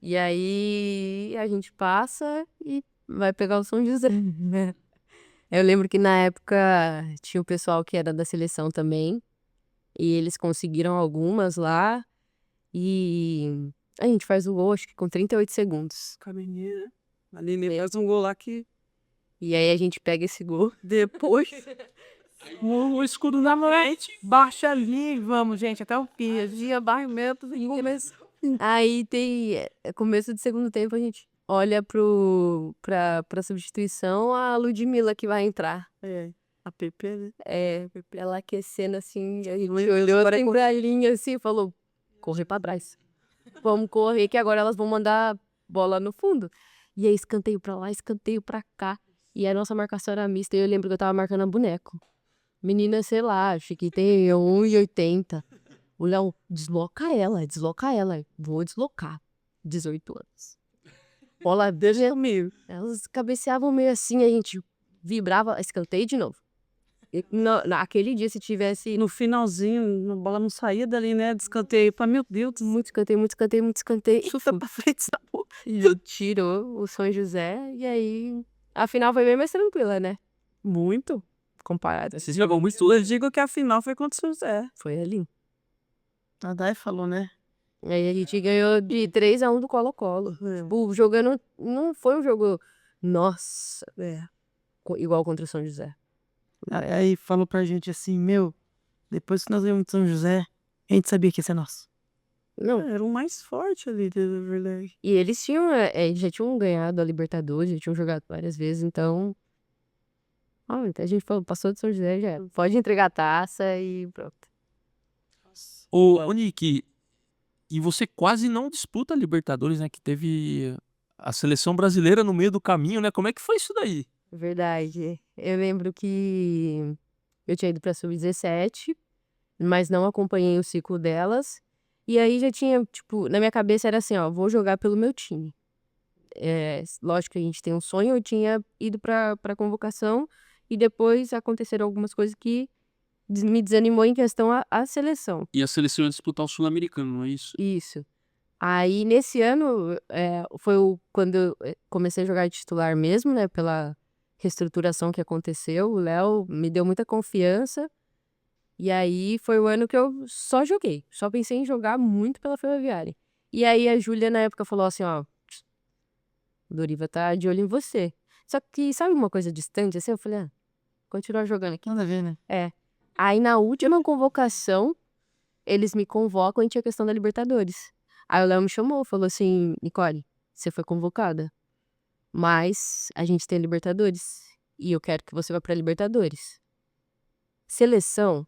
E aí a gente passa e vai pegar o São José, né? Eu lembro que na época tinha o pessoal que era da seleção também. E eles conseguiram algumas lá. E a gente faz o gol, acho que com 38 segundos. Com a menina. A Aline faz um gol lá que E aí a gente pega esse gol. depois O escudo na frente. Baixa ali, vamos, gente, até o fim. Dia, barrimento, Aí tem começo do segundo tempo, a gente olha pra substituição, a Ludmilla que vai entrar. a PP, né? É, ela aquecendo assim, a gente olhou assim pra linha assim e falou, correr pra trás. Vamos correr que agora elas vão mandar bola no fundo. E aí escanteio pra lá, escanteio pra cá. E a nossa marcação era mista e eu lembro que eu tava marcando a boneco. Menina, sei lá, acho que tem 1,80. O Léo, desloca ela. Vou deslocar. 18 anos. Bola dele meio. Elas cabeceavam meio assim, a gente vibrava, escanteio de novo. E naquele dia, se tivesse No finalzinho, a bola não saía dali, né? De escanteio. Falei, meu Deus, muito escanteio. chuta pra frente essa porra. E tirou o São José. E aí, a final foi bem mais tranquila, né? Muito comparado. Vocês jogam muito Eu digo que a final foi contra o José. Foi ali. A Dai falou, né? E aí a gente ganhou de 3-1 do Colo-Colo. Tipo, jogando. Não foi um jogo. Nossa, igual contra o São José. Aí falou pra gente assim, meu, depois que nós ganhamos de São José, a gente sabia que ia ser nosso. Não. Era o mais forte ali, na verdade. E eles tinham. Já tinham ganhado a Libertadores, já tinham jogado várias vezes, então. A gente falou, passou de São José, já era. Pode entregar a taça e pronto. Ô, Nick, e você quase não disputa a Libertadores, né? Que teve a seleção brasileira no meio do caminho, né? Como é que foi isso daí? Verdade. Eu lembro que eu tinha ido pra Sub-17, mas não acompanhei o ciclo delas. E aí já tinha, tipo, na minha cabeça era assim, ó, vou jogar pelo meu time. Lógico que a gente tem um sonho, eu tinha ido pra convocação e depois aconteceram algumas coisas que me desanimou em questão à seleção. E a seleção ia disputar o Sul-Americano, não é isso? Isso. Aí, nesse ano, foi quando eu comecei a jogar de titular mesmo, né? Pela reestruturação que aconteceu. O Léo me deu muita confiança. E aí, foi o ano que eu só joguei. Só pensei em jogar muito pela Ferroviária. E aí, a Júlia, na época, falou assim, ó... O Doriva tá de olho em você. Só que, sabe uma coisa distante, assim? Eu falei, continuar jogando aqui. Nada a ver, né? Aí, na última convocação, eles me convocam e tinha a questão da Libertadores. Aí o Léo me chamou, falou assim, Nicole, você foi convocada, mas a gente tem Libertadores e eu quero que você vá pra Libertadores. Seleção,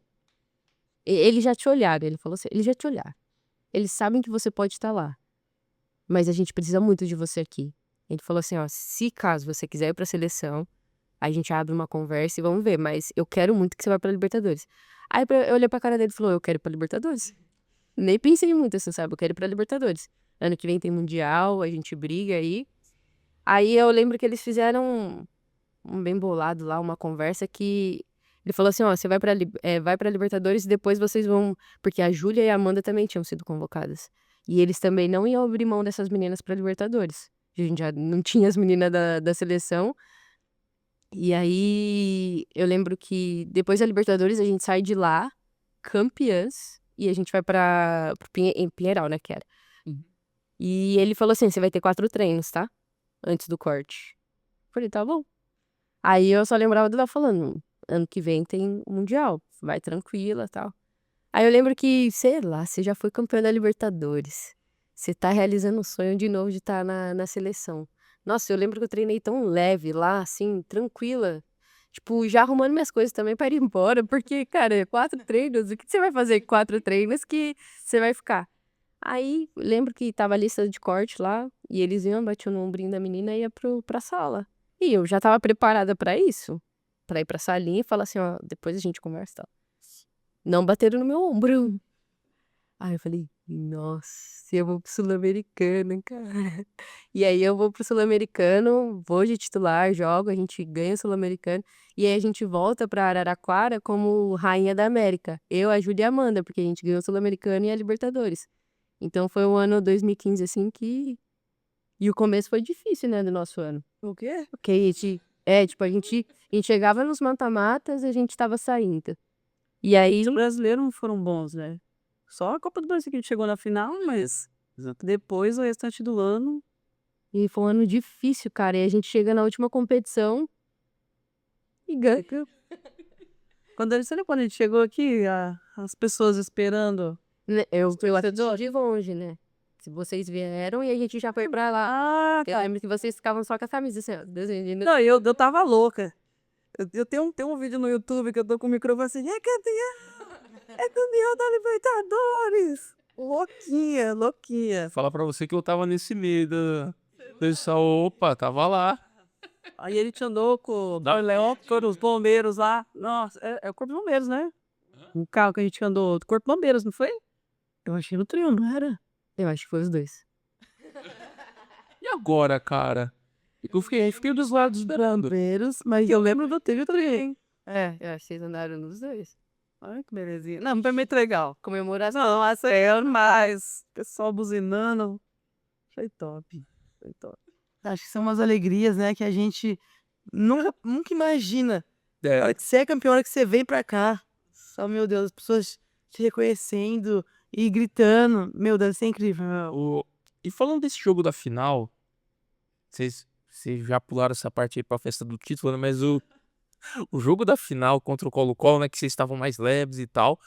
eles já te olharam, ele falou assim, eles já te olharam. Eles sabem que você pode estar lá, mas a gente precisa muito de você aqui. Ele falou assim, ó, se caso você quiser ir pra seleção, a gente abre uma conversa e vamos ver, mas eu quero muito que você vá pra Libertadores. Aí eu olhei pra cara dele e falou, eu quero ir pra Libertadores. Nem pensei muito assim, sabe? Eu quero ir pra Libertadores. Ano que vem tem Mundial, a gente briga aí. Aí eu lembro que eles fizeram um bem bolado lá, uma conversa que... Ele falou assim, ó, você vai pra Libertadores e depois vocês vão... Porque a Júlia e a Amanda também tinham sido convocadas. E eles também não iam abrir mão dessas meninas pra Libertadores. A gente já não tinha as meninas da seleção. E aí eu lembro que depois da Libertadores a gente sai de lá, campeãs, e a gente vai em Pinheiral, né, que era. E ele falou assim, você vai ter 4 treinos, tá? Antes do corte. Falei, tá bom. Aí eu só lembrava do Léo falando, ano que vem tem Mundial, vai tranquila e tal. Aí eu lembro que, sei lá, você já foi campeã da Libertadores. Você tá realizando o sonho de novo de estar na seleção. Nossa, eu lembro que eu treinei tão leve lá, assim, tranquila. Tipo, já arrumando minhas coisas também para ir embora, porque, cara, 4 treinos, o que você vai fazer com 4 treinos que você vai ficar? Aí, lembro que tava a lista de corte lá, e eles iam, batiam no ombrinho da menina e ia pra sala. E eu já tava preparada pra isso, pra ir pra salinha e falar assim, ó, depois a gente conversa e tal. Não bateram no meu ombro. Aí eu falei, nossa, eu vou pro Sul-Americano, cara. E aí eu vou pro Sul-Americano, vou de titular, jogo, a gente ganha o Sul-Americano. E aí a gente volta pra Araraquara como Rainha da América. Eu, a Júlia e a Amanda, porque a gente ganhou o Sul-Americano e a Libertadores. Então foi o ano 2015, assim, que... E o começo foi difícil, né, do nosso ano. O quê? Porque a gente... tipo, a gente chegava nos mata-matas e a gente tava saindo. E aí... Os brasileiros não foram bons, né? Só a Copa do Brasil que a gente chegou na final, mas depois o restante do ano. E foi um ano difícil, cara. E a gente chega na última competição e ganha. Quando a gente chegou aqui, as pessoas esperando. Eu assisti de longe, né? Se vocês vieram e a gente já foi pra lá. Ah, Eu lembro que vocês ficavam só com a camisa assim, ó. Desenhando. não, eu tava louca. Eu tenho um vídeo no YouTube que eu tô com o microfone assim, é campeão da Libertadores. Louquinha, louquinha. Falar pra você que eu tava nesse meio da... Pessoal, opa, tava lá. Aí ele te andou com o Leão, foram os bombeiros lá. Nossa, é o Corpo de Bombeiros, né? O carro que a gente andou, do Corpo de Bombeiros, não foi? Eu achei no trio, não era? Eu acho que foi os dois. E agora, cara? Eu fiquei dos lados esperando. Bombeiros, mas eu lembro do trio também. Eu acho que vocês andaram nos dois. Ai, que belezinha. Não, foi muito legal. Comemoração. Não, essa é mais. Pessoal buzinando. Foi top. Foi top. Acho que são umas alegrias, né, que a gente nunca imagina. A É, hora que você é campeão, a hora que você vem pra cá. Só, meu Deus, as pessoas te reconhecendo e gritando. Meu Deus, isso é incrível. E falando desse jogo da final, vocês já pularam essa parte aí pra festa do título, né? Mas o jogo da final contra o Colo-Colo, né? Que vocês estavam mais leves e tal.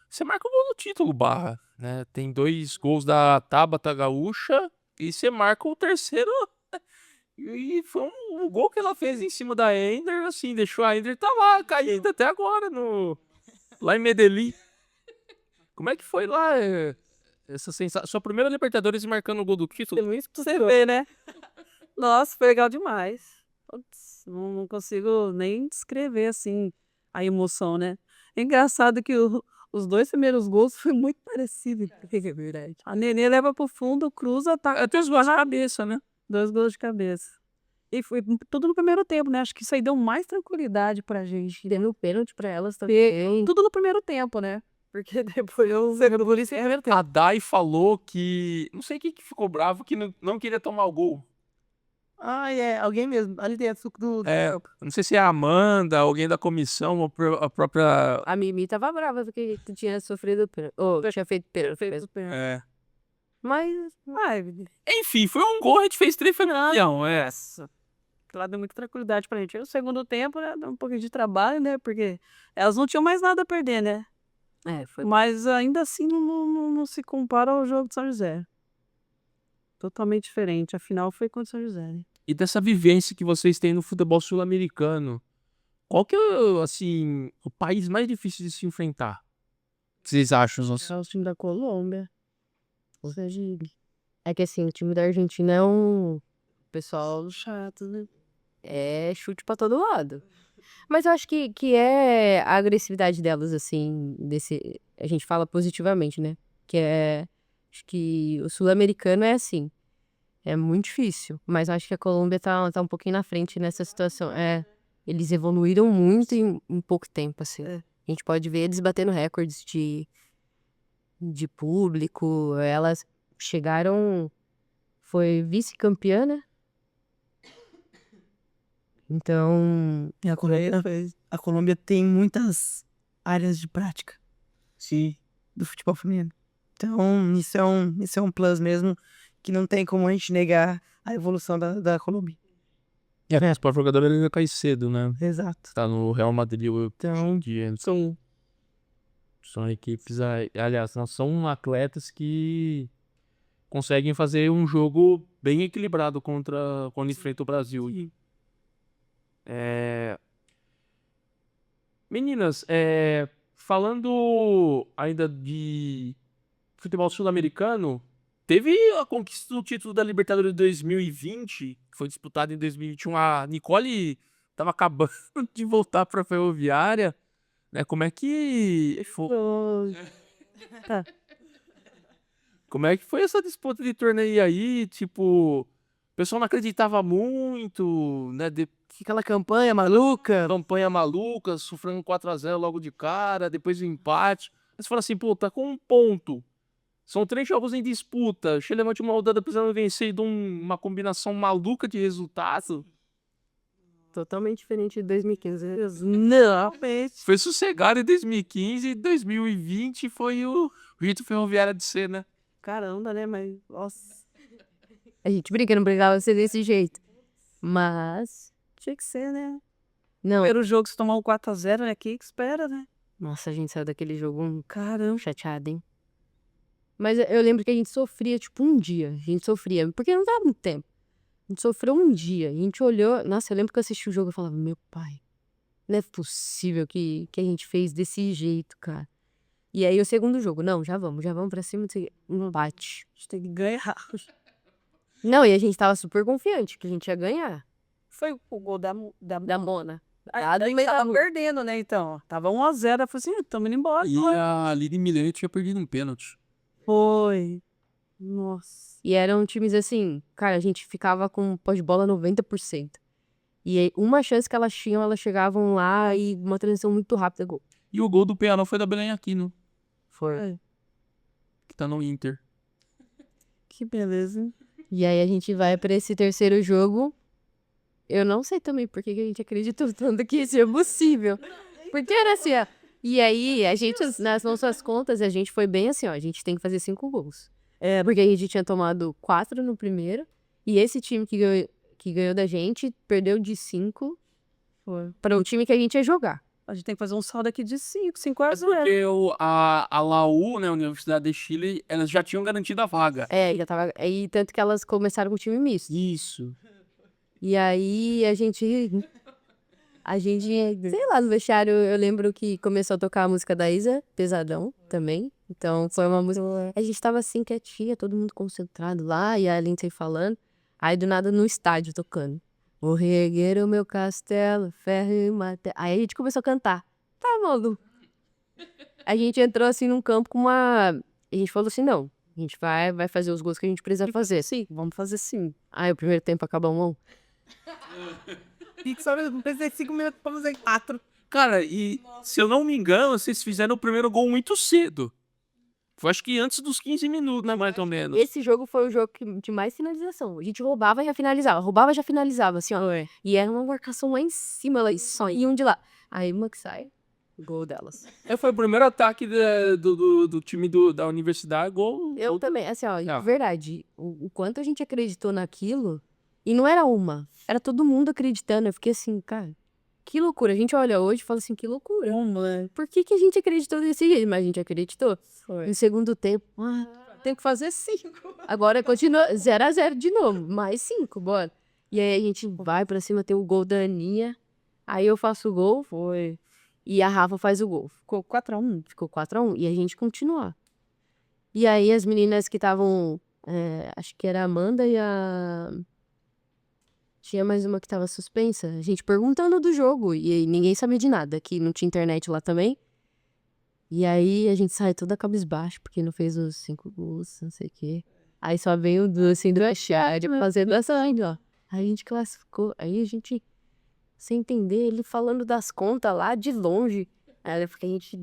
Você marca o gol no título, Barra, né? Tem 2 gols da Tabata Gaúcha e você marca o terceiro. E foi um gol que ela fez em cima da Ender, assim, deixou a Ender tá lá, caindo até agora, lá em Medellín. Como é que foi lá essa sensação? Sua primeira Libertadores marcando o gol do título? Tem isso pra você ver, né? Nossa, foi legal demais. Putz, não consigo nem descrever, assim, a emoção, né? É engraçado que os 2 primeiros gols foi muito parecido. É verdade. A Nenê leva pro fundo, cruza, tá, É 2 gols na cabeça, né? 2 gols de cabeça. E foi tudo no primeiro tempo, né? Acho que isso aí deu mais tranquilidade pra gente. Deu pênalti pra elas também. Tudo no primeiro tempo, né? Porque depois o segundo gol se reverteu. A Dai falou que... Não sei quem que ficou bravo, que não queria tomar o gol. Ah, é, alguém mesmo. Ali dentro suco do É, campo. não sei se é a Amanda, alguém da comissão, ou a própria... A Mimi tava brava porque tu tinha sofrido pênalti. Ou tinha feito pênalti. É. Mas Ai, Enfim, foi um gol, a gente fez 3 campeão, é. nossa. Lá deu muita tranquilidade pra gente. Aí o segundo tempo, né? Deu um pouquinho de trabalho, né? Porque elas não tinham mais nada a perder, né? foi Mas ainda assim não se compara ao jogo de São José. Totalmente diferente. A final foi contra o São José, né? E dessa vivência que vocês têm no futebol sul-americano, qual que é, assim, o país mais difícil de se enfrentar? O que vocês acham? É o time da Colômbia. Ou seja, é que assim, o time da Argentina é um pessoal Chato, né? é chute pra todo lado. Mas eu acho que é a agressividade delas, assim, a gente fala positivamente, né? Que acho que o sul-americano é assim, é muito difícil. Mas eu acho que a Colômbia tá um pouquinho na frente nessa situação. Eles evoluíram muito em pouco tempo, assim. É. A gente pode ver eles batendo recordes de público. Elas chegaram, foi vice-campeã, né? Então, E a Colômbia tem muitas áreas de prática Sim. do futebol feminino. Então, isso é um plus mesmo, que não tem como a gente negar a evolução da Colômbia. E a principal jogadora é a Caicedo, né? Exato. Tá no Real Madrid hoje Então, em dia. São equipes, aliás, são atletas que conseguem fazer um jogo bem equilibrado quando enfrenta o Brasil. Meninas, falando ainda de futebol sul-americano, teve a conquista do título da Libertadores 2020, que foi disputado em 2021. A Nicole tava acabando de voltar pra Ferroviária, né? Tá. Como é que foi essa disputa de torneio aí? Tipo, o pessoal não acreditava muito, né? Aquela campanha maluca. Campanha maluca, sofrendo 4-0 logo de cara, depois o empate. Mas fala assim, pô, tá com um ponto. São 3 jogos em disputa. Chega levante uma rodada precisando vencer e de uma combinação maluca de resultado. Totalmente diferente de 2015. Não, Foi sossegado em 2015 e 2020 foi o jeito ferroviário de ser, né? caramba, né? Mas, nossa, A gente brinca, não brincava ser desse jeito. Mas, tinha que ser, né? não. Primeiro jogo, se tomar um 4-0, né? Que espera, né? Nossa, a gente saiu daquele jogo Caramba. chateado, hein? Mas eu lembro que a gente sofria, tipo, um dia. A gente sofria, porque não dava muito tempo. A gente sofreu um dia. A gente olhou. Nossa, eu lembro que eu assisti o jogo e falava, meu pai, não é possível que a gente fez desse jeito, cara. E aí o segundo jogo, não, já vamos pra cima, não bate. A gente tem que ganhar. Não, e a gente tava super confiante que a gente ia ganhar. Foi o gol da Da Mona. Ah, daí tava perdendo, né? Então, tava 1-0. Eu falei assim, tamo indo embora. E a Lili Milene tinha perdido um pênalti. Foi. Nossa. E eram times assim, cara, a gente ficava com posse de bola 90%. E aí, uma chance que elas tinham, elas chegavam lá e uma transição muito rápida, gol. E o gol do Penharol foi da Belém Aquino, Foi. que tá no Inter. Que beleza, hein? E aí a gente vai pra esse terceiro jogo. Eu não sei também por que que a gente acreditou tanto que isso é possível. Porque era assim, ó. E aí, a gente, nas nossas contas, a gente foi bem assim, ó. A gente tem que fazer 5 gols. Porque a gente tinha tomado 4 no primeiro. E esse time que ganhou da gente perdeu de 5 para o time que a gente ia jogar. A gente tem que fazer um saldo aqui de 5 É horas, né? porque a Laú, né, a Universidade de Chile, elas já tinham garantido a vaga. Já tava. Aí, tanto que elas começaram com o time misto. Isso. E aí a gente, sei lá, no vestiário eu lembro que começou a tocar a música da Isa, Pesadão, também. Então foi uma música. A gente tava assim, quietinha, todo mundo concentrado lá, e a Lindsay falando. Aí do nada no estádio tocando. Vou reerguer o meu castelo, ferro e mate. Aí a gente começou a cantar. Tá, maluco. A gente entrou assim num campo com uma. A gente falou assim: não, a gente vai fazer os gols que a gente precisa fazer. Sim, vamos fazer sim. Aí o primeiro tempo acabou 1-1. Não precisa de 5 minutos pra fazer 4. Cara, e se eu não me engano, vocês fizeram o primeiro gol muito cedo. Foi acho que antes dos 15 minutos, né, mais ou menos. Esse jogo foi o jogo de mais finalização. A gente roubava e já finalizava. Roubava e já finalizava, assim, ó. E era uma marcação lá em cima, elas só iam de lá. Aí uma que sai, gol delas. Foi o primeiro ataque do time da universidade, gol. Eu também, assim, ó, Ah. de verdade, o quanto a gente acreditou naquilo, e não era uma, era todo mundo acreditando. Eu fiquei assim, cara, que loucura. A gente olha hoje e fala assim, que loucura. Né? Por que a gente acreditou desse jeito? Mas a gente acreditou. Foi. No segundo tempo, Tem que fazer 5. agora continua 0-0 de novo, mais 5, bora. E aí a gente vai pra cima, tem o gol da Aninha, aí eu faço o gol, e a Rafa faz o gol. Ficou 4-1. Ficou 4-1, e a gente continua. E aí as meninas que estavam, acho que era a Amanda e a... Tinha mais uma que tava suspensa, a gente perguntando do jogo, e aí ninguém sabia de nada, que não tinha internet lá também. E aí a gente sai toda cabisbaixo, porque não fez os 5 gols, não sei o quê. Aí só veio o Du, assim, do vestiário, fazendo essa ainda, ó. Aí a gente classificou, aí a gente, sem entender, ele falando das contas lá de longe. Aí porque a gente...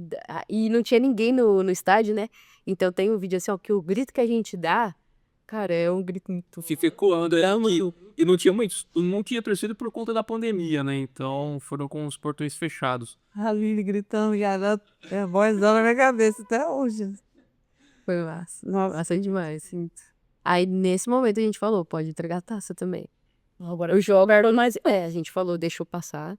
E não tinha ninguém no estádio, né? Então tem um vídeo assim, ó, que o grito que a gente dá, cara, é um grito muito... Fica ecoando. E não tinha torcida por conta da pandemia, né? Então foram com os portões fechados. A Lili gritando, já é a vozão na minha cabeça até hoje. Foi massa. Nossa. Massa demais. Aí nesse momento a gente falou, pode entregar a taça também. Agora o jogo era mais... a gente falou, deixou passar.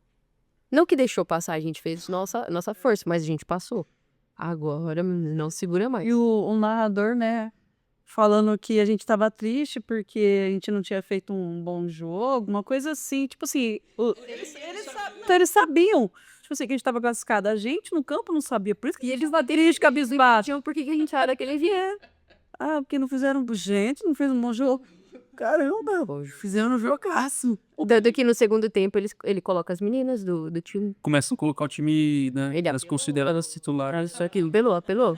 Não que deixou passar, a gente fez nossa força, mas a gente passou. Agora não segura mais. E o narrador, né? falando que a gente estava triste porque a gente não tinha feito um bom jogo, uma coisa assim, tipo assim, então eles sabiam, tipo assim, que a gente estava classificado. A gente no campo não sabia, por isso que E a eles gente lá estava triste, cabisbaixo. tinham por que que a gente era daquele dia. Ah, porque não fizeram, gente, não fez um bom jogo. Caramba, Fizeram um jogaço. Tanto que no segundo tempo ele coloca as meninas do time. Começa a colocar o time, né, Ele elas consideradas titulares. Só que apelou.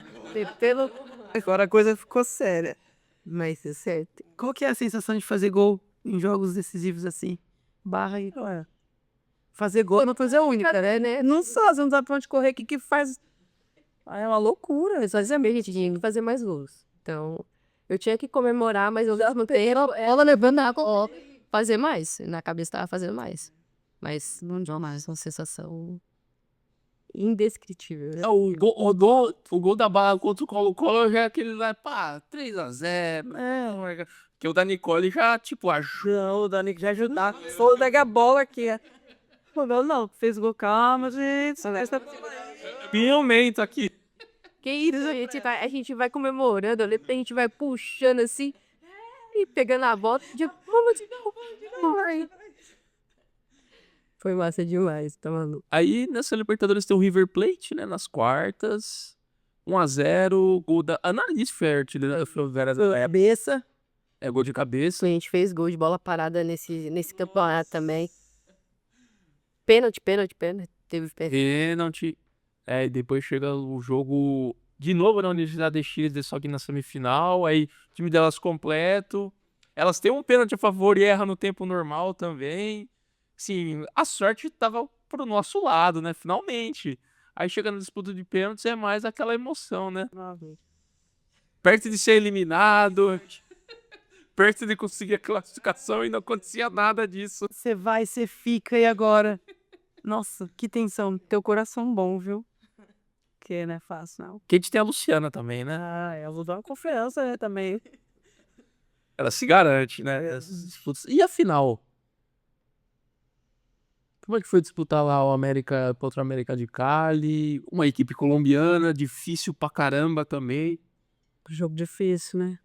Agora a coisa ficou séria. Mas deu certo. Qual que é a sensação de fazer gol em jogos decisivos assim? Barra e fazer gol é uma coisa única, né? não só, você não sabe pra onde correr, o que que faz. Ah, é uma loucura. Só dizia mesmo, a gente tinha que fazer mais gols. Então, eu tinha que comemorar, mas ao mesmo tempo, ela levando a gol, fazer mais. Na cabeça tava fazendo mais. Mas não deu mais, uma sensação indescritível, né? O gol da Barra contra o Colo-Colo já é aquele lá, pá, 3-0. Porque o da Nicole já, tipo, Não, o Dani já ajudar. Só pega a bola aqui. Não, fez gol, calma, gente. finalmente aqui. Que isso, a gente vai comemorando, eu lembro que a gente vai puxando assim, e pegando a bola, vamos de novo. Foi massa demais, tá maluco. Aí nessa Libertadores tem o River Plate, né, nas quartas. 1-0, gol da Annalise Ferti, né? Cabeça. É gol de cabeça. A gente fez gol de bola parada nesse campeonato também. Pênalti. Teve pênalti. Pênalti. E depois chega o jogo de novo na Universidade de Chile, só que na semifinal. Aí o time delas completo. Elas têm um pênalti a favor e erram no tempo normal também. Sim, a sorte tava pro nosso lado, né? Finalmente. Aí chega na disputa de pênaltis é mais aquela emoção, né? Perto de ser eliminado, perto de conseguir a classificação e não acontecia nada disso. Você vai, você fica e agora? Nossa, que tensão. Teu coração bom, viu? Que não é fácil, não. Que a gente tem a Luciana também, né? Ah, ela vou dar uma confiança, né, também. Ela se garante, né? Essas disputas. E a final? Como é que foi disputar lá o América contra o América de Cali? Uma equipe colombiana, difícil pra caramba também. Jogo difícil, né?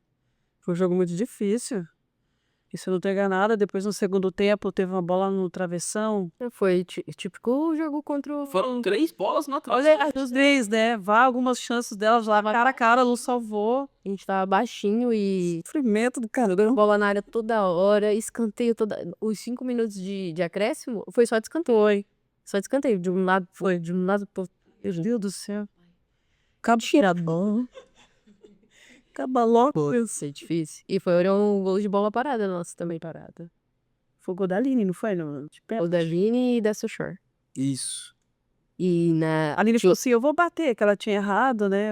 Foi um jogo muito difícil. E se eu não tô enganada, depois no segundo tempo teve uma bola no travessão. Foi típico jogo contra o... Foram 3 bolas na Olha, os três, né? Vá algumas chances delas lá, cara a cara, não salvou. A gente tava baixinho e Sofrimento do caramba. bola na área toda hora, escanteio os 5 minutos de acréscimo, foi só de escanteio. Foi. Só de escanteio, de um lado, Foi, de um lado pro... Meu Deus do céu. Acaba tirado. Acaba logo. Foi difícil. E foram gols de bola parada nossa também. Parada. Foi o gol da Aline, não foi? No, de O da Vini e da Sochor. Isso. E na... A Aline falou assim, eu vou bater, que ela tinha errado, né?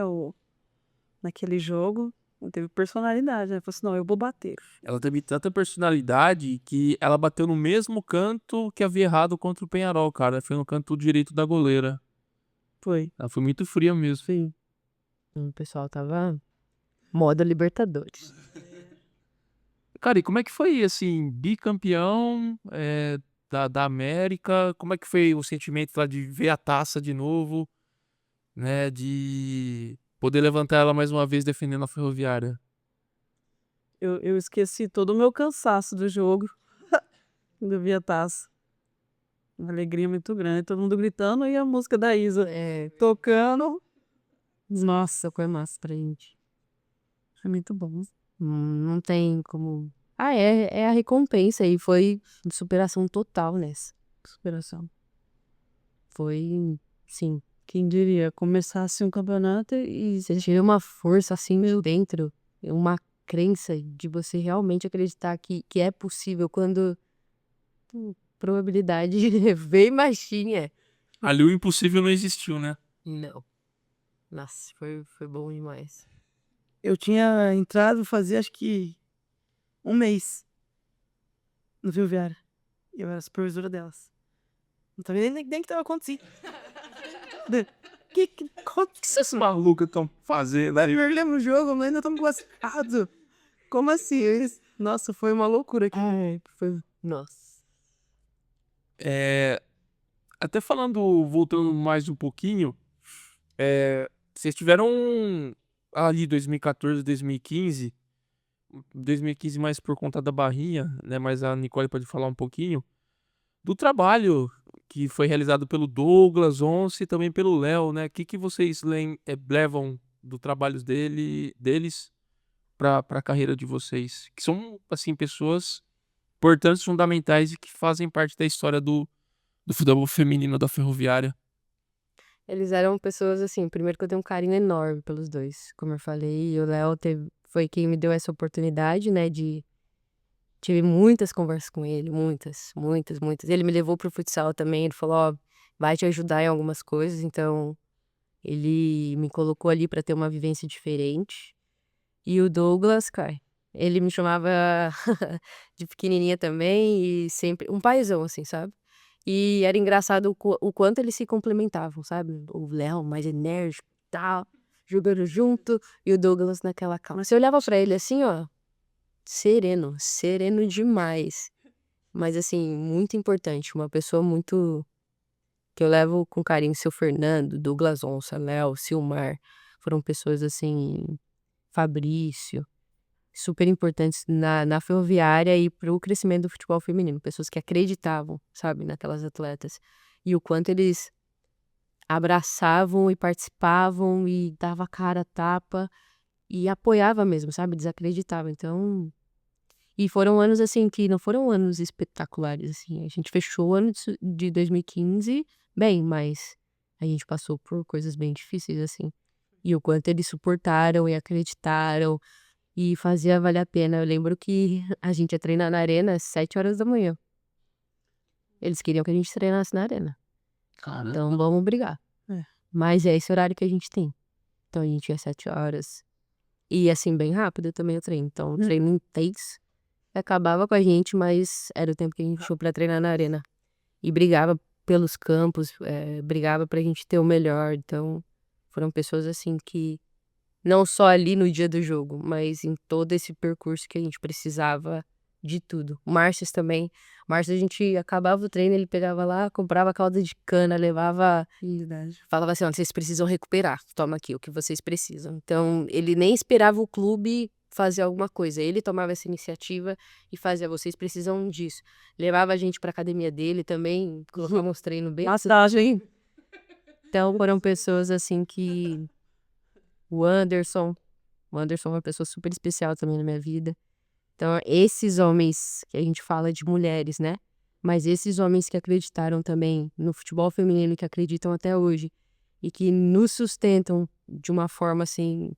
Naquele jogo. Não teve personalidade, né? Falou assim, não, eu vou bater. Ela teve tanta personalidade que ela bateu no mesmo canto que havia errado contra o Penharol, cara. Foi no canto direito da goleira. Foi. Ela foi muito fria mesmo. Sim. O pessoal tava moda Libertadores. Cara, e como é que foi, assim, bicampeão da América? Como é que foi o sentimento lá de ver a taça de novo, né? De poder levantar ela mais uma vez defendendo a Ferroviária? Eu esqueci todo o meu cansaço do jogo. Quando eu vi a taça. Uma alegria muito grande. Todo mundo gritando e a música da Isa tocando. Nossa, foi massa pra gente. É muito bom. Não tem como... é a recompensa e foi de superação total nessa. Superação. Foi, sim. Quem diria, começasse um campeonato e Você tira uma força assim meio dentro, uma crença de você realmente acreditar que é possível quando probabilidade bem baixinha. Ali o impossível não existiu, né? Não. Nossa, foi bom demais. Eu tinha entrado fazia acho que um mês no Ferroviária. Eu era supervisora delas. Não sabia nem o que tava acontecendo. O que Essas malucas estão fazendo ali? perdemos o jogo, mas ainda estamos classificados. Como assim? Nossa, foi uma loucura aqui. Nossa. Até falando, voltando mais um pouquinho, vocês tiveram ali 2014, 2015, 2015 mais por conta da barrinha, né? Mas a Nicole pode falar um pouquinho do trabalho que foi realizado pelo Douglas Once e também pelo Léo, né? O que vocês levam do trabalho deles para a carreira de vocês? Que são, assim, pessoas importantes, fundamentais e que fazem parte da história do futebol feminino da Ferroviária. Eles eram pessoas, assim, primeiro que eu tenho um carinho enorme pelos dois, como eu falei, e o Léo foi quem me deu essa oportunidade, né, tive muitas conversas com ele, muitas, muitas, muitas. Ele me levou pro futsal também, ele falou, ó, vai te ajudar em algumas coisas, então ele me colocou ali pra ter uma vivência diferente. E o Douglas, cara, ele me chamava de pequenininha também e sempre um paizão, assim, sabe? E era engraçado o quanto eles se complementavam, sabe? O Léo mais enérgico e tal, jogando junto, e o Douglas naquela calma. Você olhava pra ele assim, ó, sereno, sereno demais. Mas assim, muito importante, uma pessoa muito que eu levo com carinho, seu Fernando, Douglas Onça, Léo, Silmar, foram pessoas assim, Fabrício, super importantes na Ferroviária e para o crescimento do futebol feminino, pessoas que acreditavam, sabe, naquelas atletas. E o quanto eles abraçavam e participavam e dava cara a tapa e apoiava mesmo, sabe, desacreditava. Então, e foram anos assim que não foram anos espetaculares assim. A gente fechou o ano de 2015 bem, mas a gente passou por coisas bem difíceis assim. E o quanto eles suportaram e acreditaram e fazia valer a pena. Eu lembro que a gente ia treinar na arena às 7 horas da manhã. Eles queriam que a gente treinasse na arena. Caramba. Então vamos brigar. É. Mas é esse horário que a gente tem. Então a gente ia às 7 horas. E assim, bem rápido também o treino. Então o treino intenso acabava com a gente, mas era o tempo que a gente tinha pra treinar na arena. E brigava pelos campos, brigava pra gente ter o melhor. Então foram pessoas assim que não só ali no dia do jogo, mas em todo esse percurso que a gente precisava de tudo. O Márcio também. O Márcio, a gente acabava o treino, ele pegava lá, comprava calda de cana, levava. Verdade. Falava assim: ó, vocês precisam recuperar, toma aqui o que vocês precisam. Então, ele nem esperava o clube fazer alguma coisa. Ele tomava essa iniciativa e fazia: vocês precisam disso. Levava a gente pra academia dele também, colocava uns treinos bem. Massagem. Então, foram pessoas assim que. O Anderson é uma pessoa super especial também na minha vida. Então, esses homens que a gente fala de mulheres, né? Mas esses homens que acreditaram também no futebol feminino, que acreditam até hoje e que nos sustentam de uma forma assim,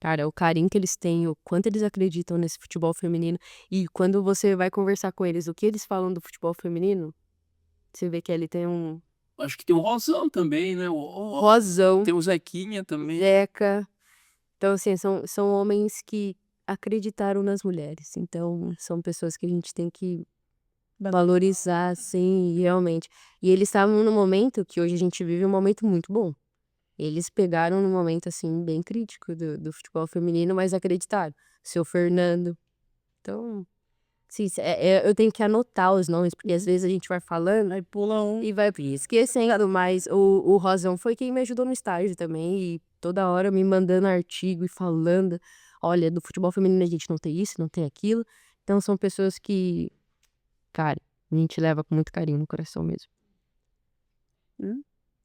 cara, o carinho que eles têm, o quanto eles acreditam nesse futebol feminino. E quando você vai conversar com eles, o que eles falam do futebol feminino, você vê que ele tem um Acho que tem o Rosão também, né? rosão, Tem o Zequinha também. Zeca. Então, assim, são homens que acreditaram nas mulheres. Então, são pessoas que a gente tem que valorizar, assim, realmente. E eles estavam num momento que hoje a gente vive um momento muito bom. Eles pegaram num momento, assim, bem crítico do futebol feminino, mas acreditaram. Seu Fernando. Então, sim, eu tenho que anotar os nomes, porque às vezes a gente vai falando Aí pula um. e vai esquecendo, mas o Rosão foi quem me ajudou no estágio também, e toda hora me mandando artigo e falando, olha, do futebol feminino a gente não tem isso, não tem aquilo. Então são pessoas que, cara, a gente leva com muito carinho no coração mesmo.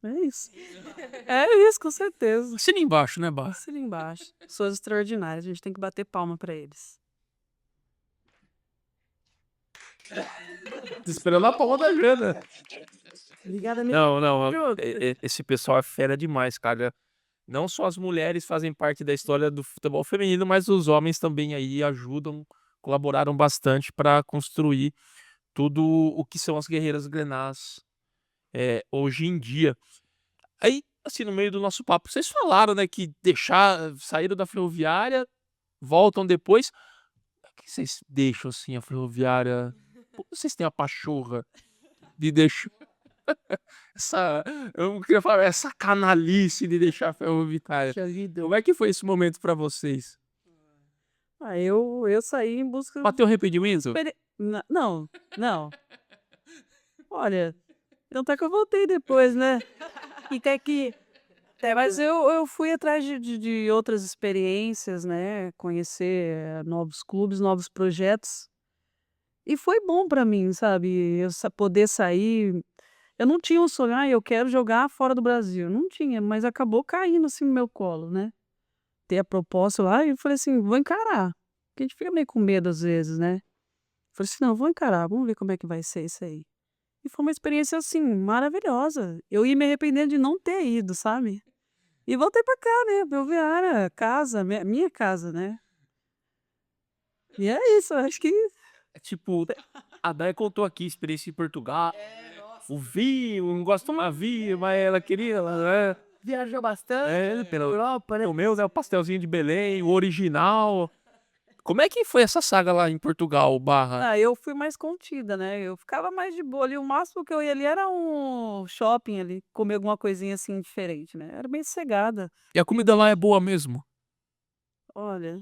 É isso. É isso, com certeza. Assina embaixo, né, Bar? Assina embaixo. Pessoas extraordinárias. A gente tem que bater palma pra eles. Tô esperando a palma da Jana. Obrigada, Não. Junto. Esse pessoal é fera demais, cara. Não só as mulheres fazem parte da história do futebol feminino, mas os homens também aí ajudam, colaboraram bastante para construir tudo o que são as guerreiras grenás hoje em dia. Aí, assim, no meio do nosso papo, vocês falaram, né, que saíram da Ferroviária, voltam depois. Por que vocês deixam, assim, a Ferroviária? Por que vocês têm a pachorra de deixar eu não queria falar, essa canalice de deixar a Ferroviária? Como é que foi esse momento pra vocês? Eu saí em busca. Bateu arrependimento? Não. Olha, tanto é que eu voltei depois, né? E tem que. Mas eu fui atrás de outras experiências, né? Conhecer novos clubes, novos projetos. E foi bom pra mim, sabe? Poder sair. Eu não tinha um sonho, eu quero jogar fora do Brasil. Não tinha, mas acabou caindo assim no meu colo, né? Ter a proposta lá e eu falei assim, vou encarar. Porque a gente fica meio com medo às vezes, né? Falei assim, não, vou encarar, vamos ver como é que vai ser isso aí. E foi uma experiência assim, maravilhosa. Eu ia me arrependendo de não ter ido, sabe? E voltei pra cá, né? Belviara, casa, minha casa, né? E é isso, acho que. É tipo, a Day contou aqui, experiência em Portugal. O vinho, não gosto de tomar vinho, mas ela queria, ela, Viajou bastante pela Europa, né? o meu, né, o pastelzinho de Belém, o original. Como é que foi essa saga lá em Portugal, barra? Eu fui mais contida, né? Eu ficava mais de boa ali. O máximo que eu ia ali era um shopping ali, comer alguma coisinha assim diferente, né? Era bem sossegada. E a comida lá é boa mesmo? Olha.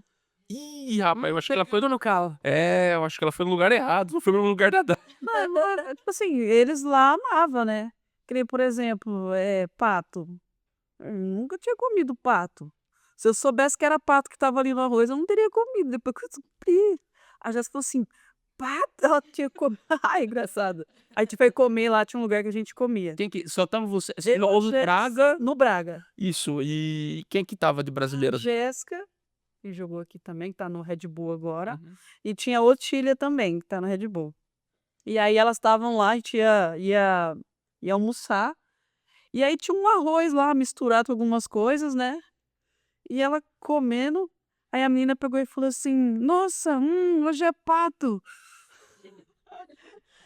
Ih, rapaz, eu acho que ela foi no carro. eu acho que ela foi no lugar errado, não foi no lugar da Day. Tipo assim, eles lá amavam, né? Que nem, por exemplo, pato. Eu nunca tinha comido pato. Se eu soubesse que era pato que tava ali no arroz, eu não teria comido. Depois que eu descobri. A Jéssica falou assim, pato? Ela tinha comido. Ai, engraçado. A gente foi comer lá, tinha um lugar que a gente comia. Quem que, só tava você, Eu, Braga, No Braga. isso, e quem que tava de brasileira? Jéssica, que jogou aqui também, que tá no Red Bull agora. Uhum. E tinha Otília também, que tá no Red Bull. E aí elas estavam lá, a gente ia almoçar. E aí tinha um arroz lá misturado com algumas coisas, né? E ela comendo. Aí a menina pegou e falou assim: Nossa, hoje é pato.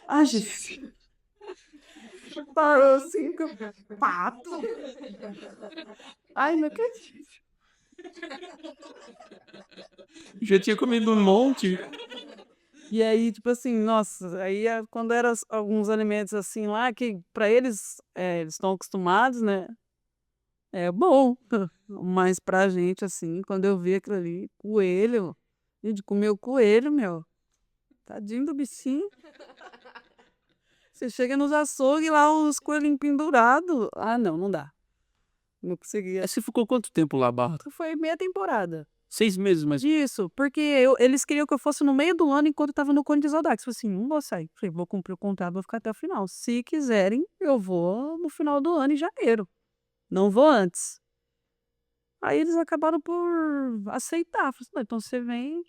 Ai, gente. Parou assim, pato? Ai, não acredito. Já tinha comido um monte. E aí, tipo assim, nossa, aí quando eram alguns alimentos assim lá, que pra eles, eles estão acostumados, né? É bom. Mas pra gente, assim, quando eu vi aquilo ali, coelho, a gente comeu coelho, meu. Tadinho do bichinho. Você chega nos açougues lá, os coelhinhos pendurados. Ah, não, não dá. Não conseguia. Você ficou quanto tempo lá, Barra? Foi meia temporada. 6 meses, mas Isso, porque eles queriam que eu fosse no meio do ano enquanto eu tava no Conde de Audax. Falei assim, não vou sair. Falei, vou cumprir o contrato, vou ficar até o final. Se quiserem, eu vou no final do ano, em janeiro. Não vou antes. Aí eles acabaram por aceitar. Falei assim, "Não, então você vem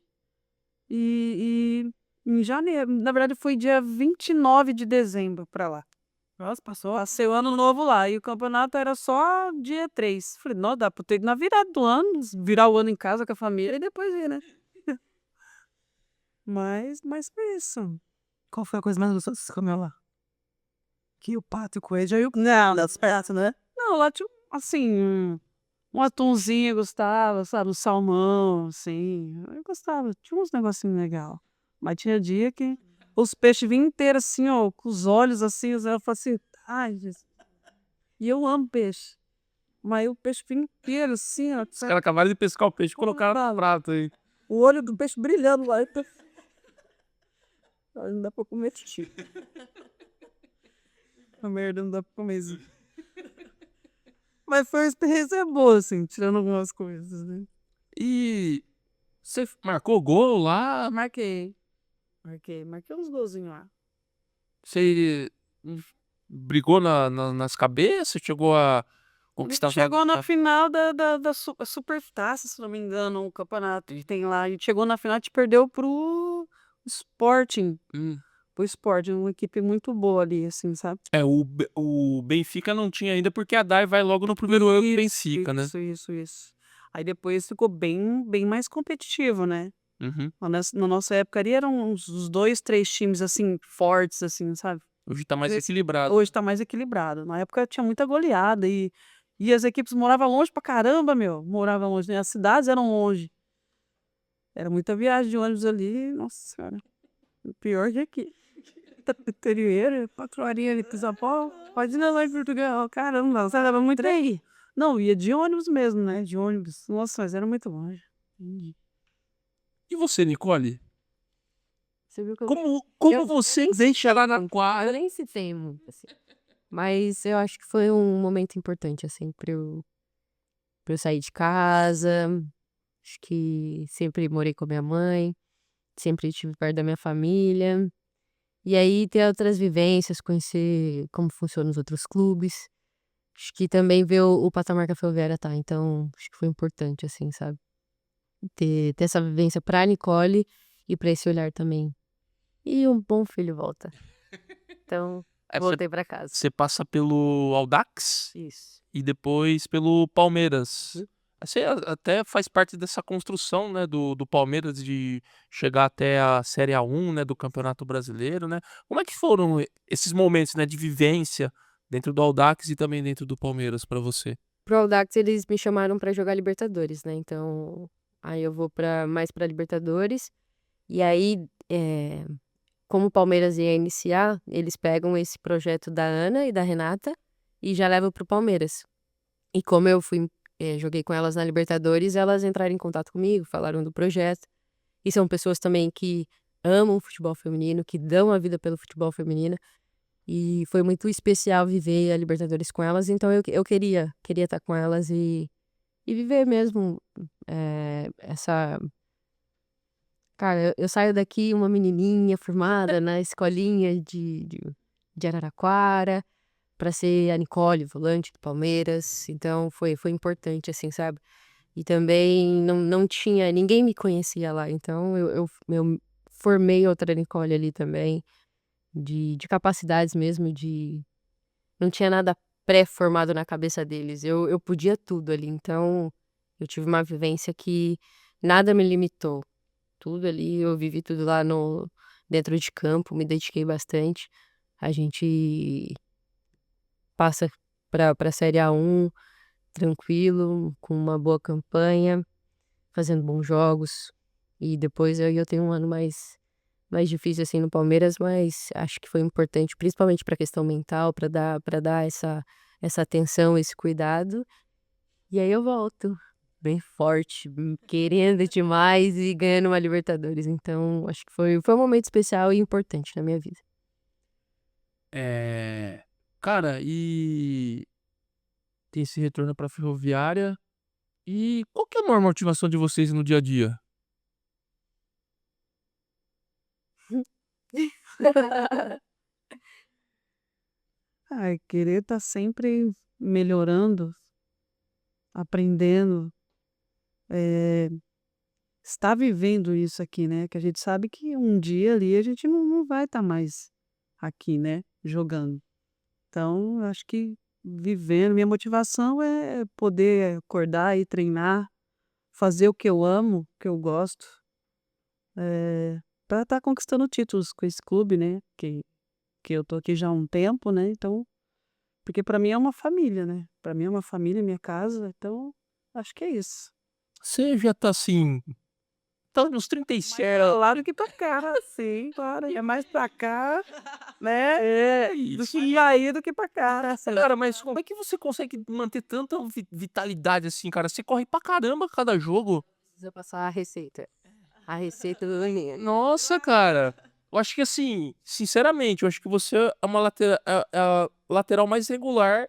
e em janeiro." Na verdade, foi dia 29 de dezembro pra lá. Nossa, passou. Passei o ano novo lá. E o campeonato era só dia 3. Falei, não, dá pra ter ido na virada do ano, virar o ano em casa com a família e depois ir, né? Mas foi isso. Qual foi a coisa mais gostosa que você comeu lá? Que o pato e o coelho já Não, das pratas, né? Não, lá tinha, assim, um atumzinho eu gostava, sabe? Um salmão, assim. Eu gostava. Tinha uns negocinhos legais. Mas tinha dia que os peixes vinham inteiros, assim, ó, com os olhos assim. Eu falava assim, ai, Jesus. E eu amo peixe. Mas o peixe vinha inteiro, assim, ó. os caras acabaram de pescar o peixe e colocaram no prato aí. O olho do peixe brilhando lá. Não dá pra comer tio. A merda não dá pra comer isso. Mas foi uma experiência boa, assim, tirando algumas coisas, né? E você marcou gol lá? Marquei uns golzinhos lá. Você brigou nas cabeças? Chegou a conquistar? Chegou na final da Supertaça, se não me engano, o campeonato que tem lá. A gente chegou na final, a gente perdeu pro Sporting. Pro Sporting, uma equipe muito boa ali, assim, sabe? O Benfica não tinha ainda, porque a Day vai logo no primeiro ano do Benfica, né? Isso. Aí depois ficou bem mais competitivo, né? Uhum. Na nossa época ali eram uns 2, 3 times, assim, fortes, assim, sabe? Hoje tá mais equilibrado. Hoje tá mais equilibrado. Na época tinha muita goleada e as equipes moravam longe pra caramba, meu. Moravam longe, né? As cidades eram longe. Era muita viagem de ônibus ali, nossa senhora. Pior que aqui. Interior, 4 horinhas ali pro São Paulo. Pode ir lá em Portugal. Caramba, você dava muito aí. Não, ia de ônibus mesmo, né? De ônibus. Nossa, mas era muito longe. Entendi. E você, Nicole? Você viu que eu Como você deixa lá na quadra? eu nem citei muito, assim. Mas eu acho que foi um momento importante, assim, pra eu sair de casa. Acho que sempre morei com a minha mãe, sempre estive perto da minha família. E aí ter outras vivências, conhecer como funcionam os outros clubes. Acho que também ver o patamar que a Ferroviária tá. Então, acho que foi importante, assim, sabe? Ter essa vivência pra Nicole e pra esse olhar também. E um bom filho volta. Então, Aí voltei pra casa. você passa pelo Audax Isso. e depois pelo Palmeiras. Uhum. Você até faz parte dessa construção, né, do Palmeiras de chegar até a Série A1, né, do Campeonato Brasileiro, né? Como é que foram esses momentos, né, de vivência dentro do Audax e também dentro do Palmeiras pra você? Pro Audax, eles me chamaram pra jogar Libertadores, né? Então, aí eu vou mais pra Libertadores. E aí, como o Palmeiras ia iniciar, eles pegam esse projeto da Ana e da Renata e já levam pro Palmeiras. E como eu joguei com elas na Libertadores, elas entraram em contato comigo, falaram do projeto. E são pessoas também que amam o futebol feminino, que dão a vida pelo futebol feminino. E foi muito especial viver a Libertadores com elas, então eu queria estar com elas e viver mesmo essa. Cara, eu saio daqui uma menininha formada na escolinha de Araraquara pra ser a Nicole, volante do Palmeiras. Então foi importante, assim, sabe? E também não tinha, ninguém me conhecia lá, então eu formei outra Nicole ali também, de capacidades mesmo, não tinha nada pré-formado na cabeça deles, eu podia tudo ali, então eu tive uma vivência que nada me limitou, tudo ali, eu vivi tudo lá dentro de campo, me dediquei bastante, a gente passa pra Série A1 tranquilo, com uma boa campanha, fazendo bons jogos. E depois eu tenho um ano mais difícil assim no Palmeiras, mas acho que foi importante, principalmente para a questão mental, para dar essa atenção, esse cuidado. E aí eu volto bem forte, querendo demais e ganhando uma Libertadores. Então, acho que foi um momento especial e importante na minha vida. Cara, e tem esse retorno pra Ferroviária. E qual que é a maior motivação de vocês no dia a dia? Querer estar sempre melhorando, aprendendo, estar vivendo isso aqui, né? Que a gente sabe que um dia ali a gente não vai estar mais aqui, né? Jogando. Então, eu acho que vivendo, minha motivação é poder acordar e treinar, fazer o que eu amo, o que eu gosto, para estar conquistando títulos com esse clube, né? Que eu tô aqui já há um tempo, né? Então, porque para mim é uma família, né? Para mim é uma família, minha casa. Então, acho que é isso. Você já tá assim, tá nos Mais 37. pra lá do que pra cá, sim, claro. É mais pra cá, né? Do Isso. que aí do que pra cá. Cara, mas como é que você consegue manter tanta vitalidade assim, cara? Você corre pra caramba cada jogo. Precisa passar a receita. A receita do menino. Nossa, cara. Eu acho que assim, sinceramente, eu acho que você é uma é a lateral mais regular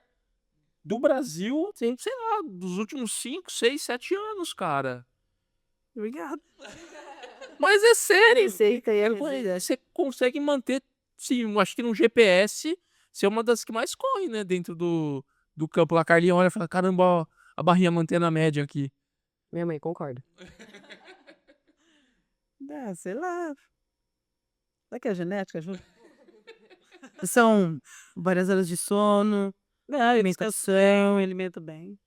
do Brasil, assim, sei lá, dos últimos 5, 6, 7 anos, cara. Obrigada. Mas é sério. Receita e a coisa. Você consegue manter, sim, eu acho que no GPS, você é uma das que mais corre, né, dentro do campo. Lá, a Carlinha olha e fala, caramba, ó, a barrinha mantendo a média aqui. Minha mãe concorda. Sei lá. Será que é genética, Ju? São várias horas de sono, Não, alimentação. alimento bem.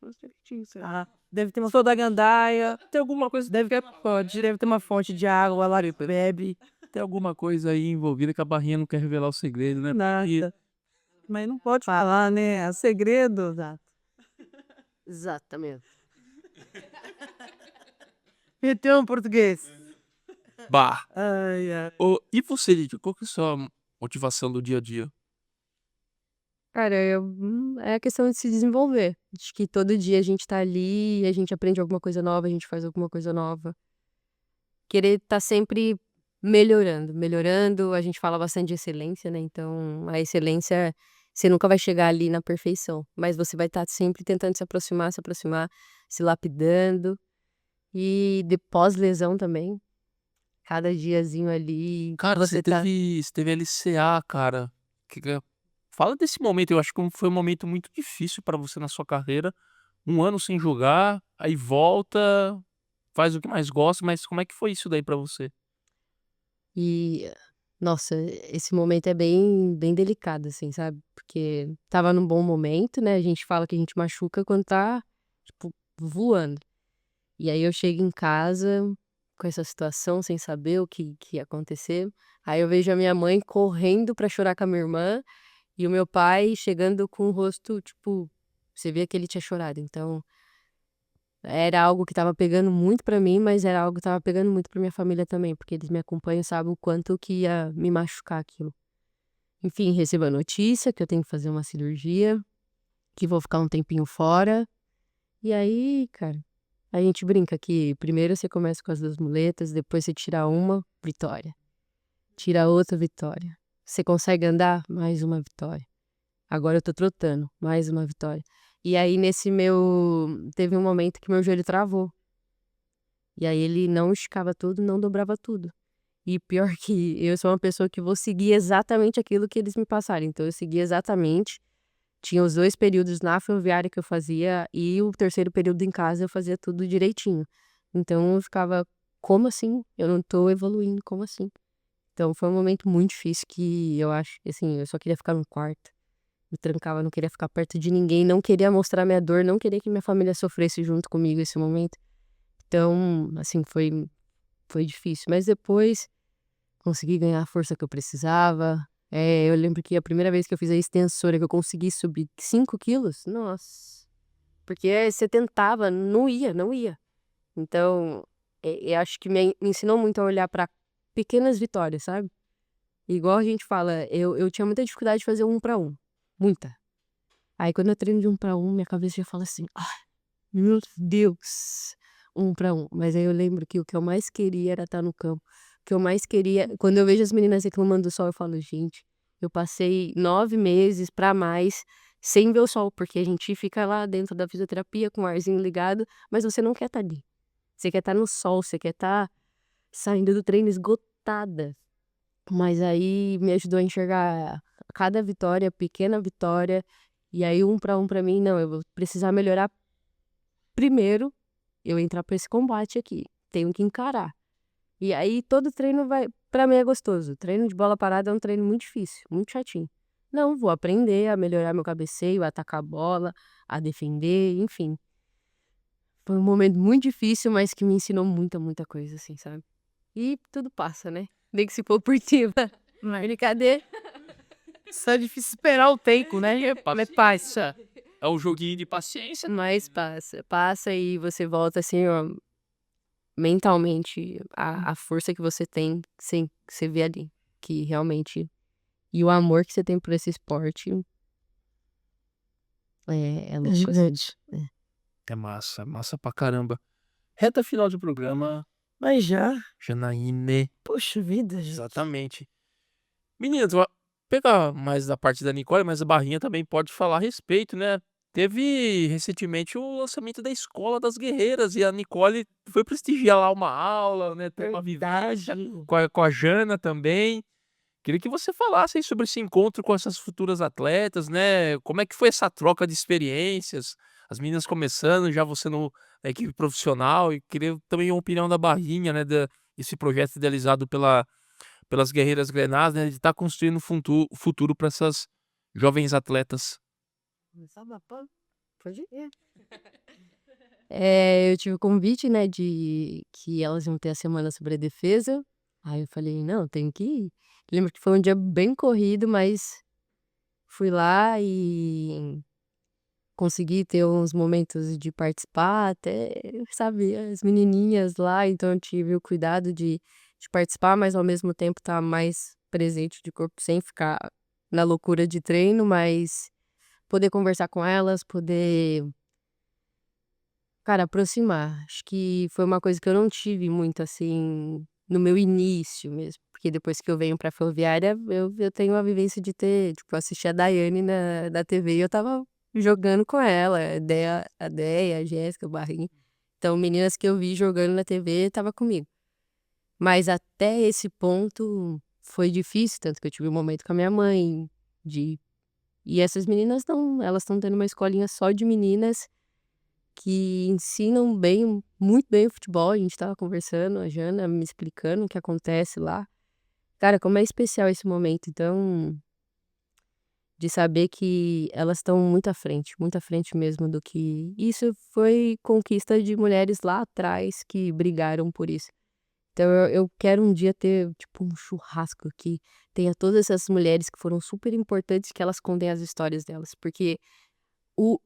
Tudo direitinho, sei lá. Deve ter uma, Sou da gandaia. Tem alguma coisa, deve ter uma fonte de água lá que bebe. tem alguma coisa aí envolvida que a barrinha não quer revelar o segredo, né? Nada. Mas não pode falar, né? É segredo. Exatamente. Então, português. Bah. Ai, ai. E você, Lídia, qual que é a sua motivação do dia a dia? Cara, é a questão de se desenvolver. Acho que todo dia a gente tá ali, a gente aprende alguma coisa nova, a gente faz alguma coisa nova. Querer tá sempre melhorando. A gente fala bastante de excelência, né? Então, a excelência você nunca vai chegar ali na perfeição, mas você vai estar sempre tentando se aproximar, se lapidando. E de pós-lesão também, cada diazinho ali, Cara, você tá. você teve LCA, cara. Fala desse momento, eu acho que foi um momento muito difícil pra você na sua carreira. 1 ano sem jogar, aí volta, faz o que mais gosta, mas como é que foi isso daí pra você? E, nossa, esse momento é bem delicado, assim, sabe? Porque tava num bom momento, né? A gente fala que a gente machuca quando tá, tipo, voando. E aí eu chego em casa com essa situação, sem saber o que ia acontecer. Aí eu vejo a minha mãe correndo pra chorar com a minha irmã e o meu pai chegando com o rosto, tipo, você via que ele tinha chorado. Então, era algo que estava pegando muito pra mim, mas era algo que estava pegando muito pra minha família também, porque eles me acompanham, sabem o quanto que ia me machucar aquilo. Enfim, recebo a notícia que eu tenho que fazer uma cirurgia, que vou ficar um tempinho fora. E aí, cara, a gente brinca que primeiro você começa com as 2 muletas, depois você tira uma, vitória. Tira outra, vitória. Você consegue andar? Mais uma vitória. Agora eu tô trotando, mais uma vitória. E aí teve um momento que meu joelho travou. E aí ele não esticava tudo, não dobrava tudo. E pior que eu sou uma pessoa que vou seguir exatamente aquilo que eles me passaram. Então eu segui exatamente. Tinha os 2 períodos na ferroviária que eu fazia e o terceiro período em casa eu fazia tudo direitinho. Então eu ficava: "Como assim? Eu não tô evoluindo, como assim?". Então foi um momento muito difícil que eu acho que, assim, eu só queria ficar no quarto. Me trancava, não queria ficar perto de ninguém, não queria mostrar minha dor, não queria que minha família sofresse junto comigo esse momento. Então, assim, foi difícil, mas depois consegui ganhar a força que eu precisava. Eu lembro que a primeira vez que eu fiz a extensora, que eu consegui subir 5 quilos, nossa, porque você tentava, não ia, não ia. Então, eu acho que me ensinou muito a olhar para pequenas vitórias, sabe. Igual a gente fala, eu tinha muita dificuldade de fazer 1 para 1, muita. Aí quando eu treino de 1 para 1, minha cabeça já fala assim: "Ai, meu Deus, 1 para 1". Mas aí eu lembro que o que eu mais queria era estar no campo. O que eu mais queria quando eu vejo as meninas reclamando do sol, eu falo: "Gente, eu passei 9 meses pra mais sem ver o sol", porque a gente fica lá dentro da fisioterapia com o arzinho ligado, mas você não quer estar ali. Você quer estar no sol, você quer estar saindo do treino esgotada. Mas aí me ajudou a enxergar cada vitória, pequena vitória, e aí 1 para 1 pra mim: "Não, eu vou precisar melhorar primeiro, eu entrar pra esse combate aqui, tenho que encarar". E aí todo treino vai pra mim é gostoso, treino de bola parada é um treino muito difícil, muito chatinho. Não, vou aprender a melhorar meu cabeceio, a atacar a bola, a defender, enfim. Foi um momento muito difícil, mas que me ensinou muita, muita coisa, assim, sabe. E tudo passa, né, nem que se for por cima. Brincadeira. Só é difícil esperar o tempo, né? Mas passa. É um joguinho de paciência. Mas passa, passa e você volta assim, ó, mentalmente, a força que você tem, você vê ali, que realmente e o amor que você tem por esse esporte é louco, assim. Gigante. É massa pra caramba. Reta final do programa, Mas já? Janaíne. Poxa vida, gente. Exatamente. Meninas, pegar mais da parte da Nicole, mas a Barrinha também pode falar a respeito, né? Teve recentemente o lançamento da Escola das Guerreiras e a Nicole foi prestigiar lá uma aula, né? Ter uma vivência Verdade. com a Jana também. Queria que você falasse aí sobre esse encontro com essas futuras atletas, né? Como é que foi essa troca de experiências? As meninas começando, já você na equipe profissional, e queria também uma opinião da Barrinha, né? Esse projeto idealizado pelas Guerreiras Grenás, né? De estar construindo um futuro para essas jovens atletas. Pode ir. Eu tive o convite, né, de que elas iam ter a semana sobre a defesa, aí eu falei: "Não, tenho que ir". Lembro que foi um dia bem corrido, mas fui lá e consegui ter uns momentos de participar, até, sabe, as menininhas lá, então eu tive o cuidado de participar, mas ao mesmo tempo estar mais presente de corpo, sem ficar na loucura de treino, mas poder conversar com elas, poder, cara, aproximar. Acho que foi uma coisa que eu não tive muito, assim, no meu início mesmo, Porque depois que eu venho pra Ferroviária, eu tenho a vivência de ter, tipo, assistir a Daiane na TV e eu tava jogando com ela, a Déia, a Jéssica, o Barrinho. Então, meninas que eu vi jogando na TV tava comigo. Mas até esse ponto foi difícil, tanto que eu tive um momento com a minha mãe de. E essas meninas não, elas estão tendo uma escolinha só de meninas que ensinam bem, muito bem o futebol. A gente tava conversando, a Jana me explicando o que acontece lá. Cara, como é especial esse momento. Então, de saber que elas estão muito à frente mesmo do que. Isso foi conquista de mulheres lá atrás que brigaram por isso. Então, eu quero um dia ter, tipo, um churrasco que tenha todas essas mulheres que foram super importantes, que elas contem as histórias delas. Porque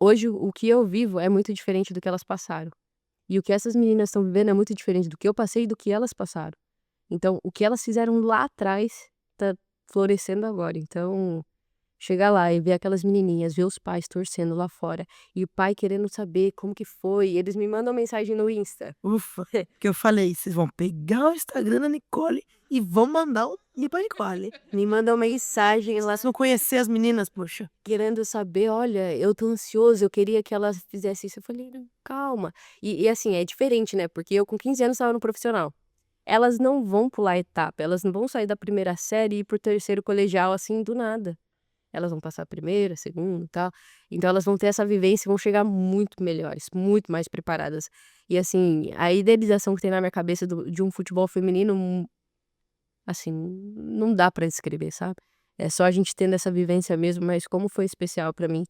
hoje o que eu vivo é muito diferente do que elas passaram. E o que essas meninas estão vivendo é muito diferente do que eu passei e do que elas passaram. Então, o que elas fizeram lá atrás tá florescendo agora. Então, chegar lá e ver aquelas menininhas, ver os pais torcendo lá fora e o pai querendo saber como que foi. Eles me mandam mensagem no Insta. Ufa, que eu falei, vocês vão pegar o Instagram da Nicole e vão mandar o link pra Nicole. Me mandam mensagem lá Elas vão conhecer as meninas, poxa. querendo saber, olha, eu tô ansioso, eu queria que ela fizesse isso. Eu falei, "Não, calma." E assim, é diferente, né? Porque eu com 15 anos estava no profissional. Elas não vão pular etapa, elas não vão sair da primeira série e ir pro terceiro colegial assim do nada. Elas vão passar a primeira, segunda e tal. Então elas vão ter essa vivência e vão chegar muito melhores, muito mais preparadas. E assim, a idealização que tem na minha cabeça de um futebol feminino, assim, não dá pra descrever, sabe? É só a gente tendo essa vivência mesmo, mas como foi especial pra mim,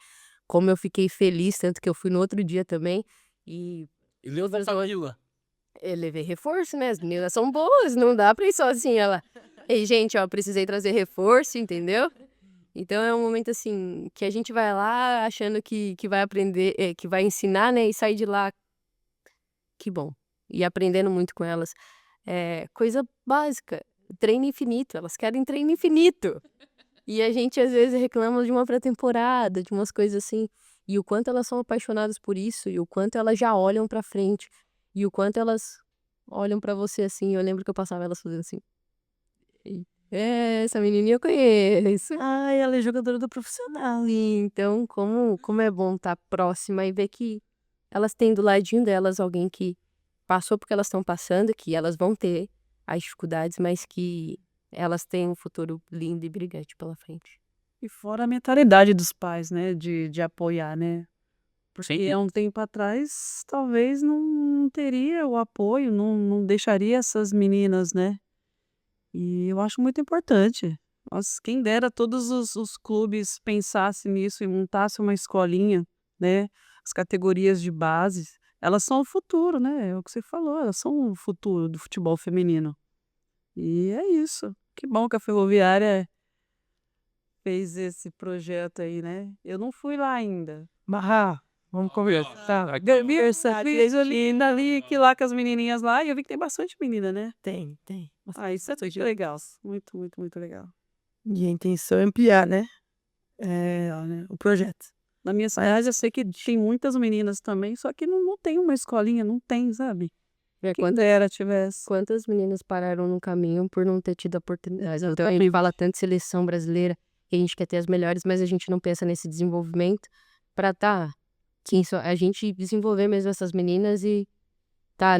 como eu fiquei feliz, tanto que eu fui no outro dia também e E leu lá. eu levei reforço, né? As meninas são boas, não dá pra ir sozinha lá. Ei, gente, ó, precisei trazer reforço, entendeu? Então é um momento assim que a gente vai lá achando que vai aprender, que vai ensinar, né? E sair de lá, que bom. E aprendendo muito com elas. É coisa básica, treino infinito. Elas querem treino infinito. E a gente às vezes reclama de uma pré-temporada, de umas coisas assim. E o quanto elas são apaixonadas por isso, e o quanto elas já olham pra frente, e o quanto elas olham pra você assim. Eu lembro que eu passava elas fazendo assim. Essa menininha eu conheço. Ai, ela é jogadora do profissional. E então, como é bom estar próxima e ver que elas têm do ladinho delas alguém que passou porque elas estão passando, que elas vão ter as dificuldades, mas que elas têm um futuro lindo e brilhante pela frente. E fora a mentalidade dos pais, né, de apoiar, né? Porque há um tempo atrás, talvez não teria o apoio, não deixaria essas meninas, né? E eu acho muito importante. Nossa, quem dera todos os clubes pensassem nisso e montassem uma escolinha, né? As categorias de base, elas são o futuro, né? É o que você falou, elas são o futuro do futebol feminino. E é isso. Que bom que a Ferroviária fez esse projeto aí, né? Eu não fui lá ainda. Barra, vamos conversar. Vi essa vez ali, que lá com as menininhas lá, e eu vi que tem bastante menina, né? Tem. Ah, isso é muito legal. Muito, muito, muito legal. E a intenção é ampliar, né? O projeto. Na minha cidade, eu sei que tem muitas meninas também, só que não tem uma escolinha, não tem, sabe? Quem dera tivesse. Quantas meninas pararam no caminho por não ter tido a oportunidade? Então, a gente fala tanto de seleção brasileira, que a gente quer ter as melhores, mas a gente não pensa nesse desenvolvimento para a gente desenvolver mesmo essas meninas e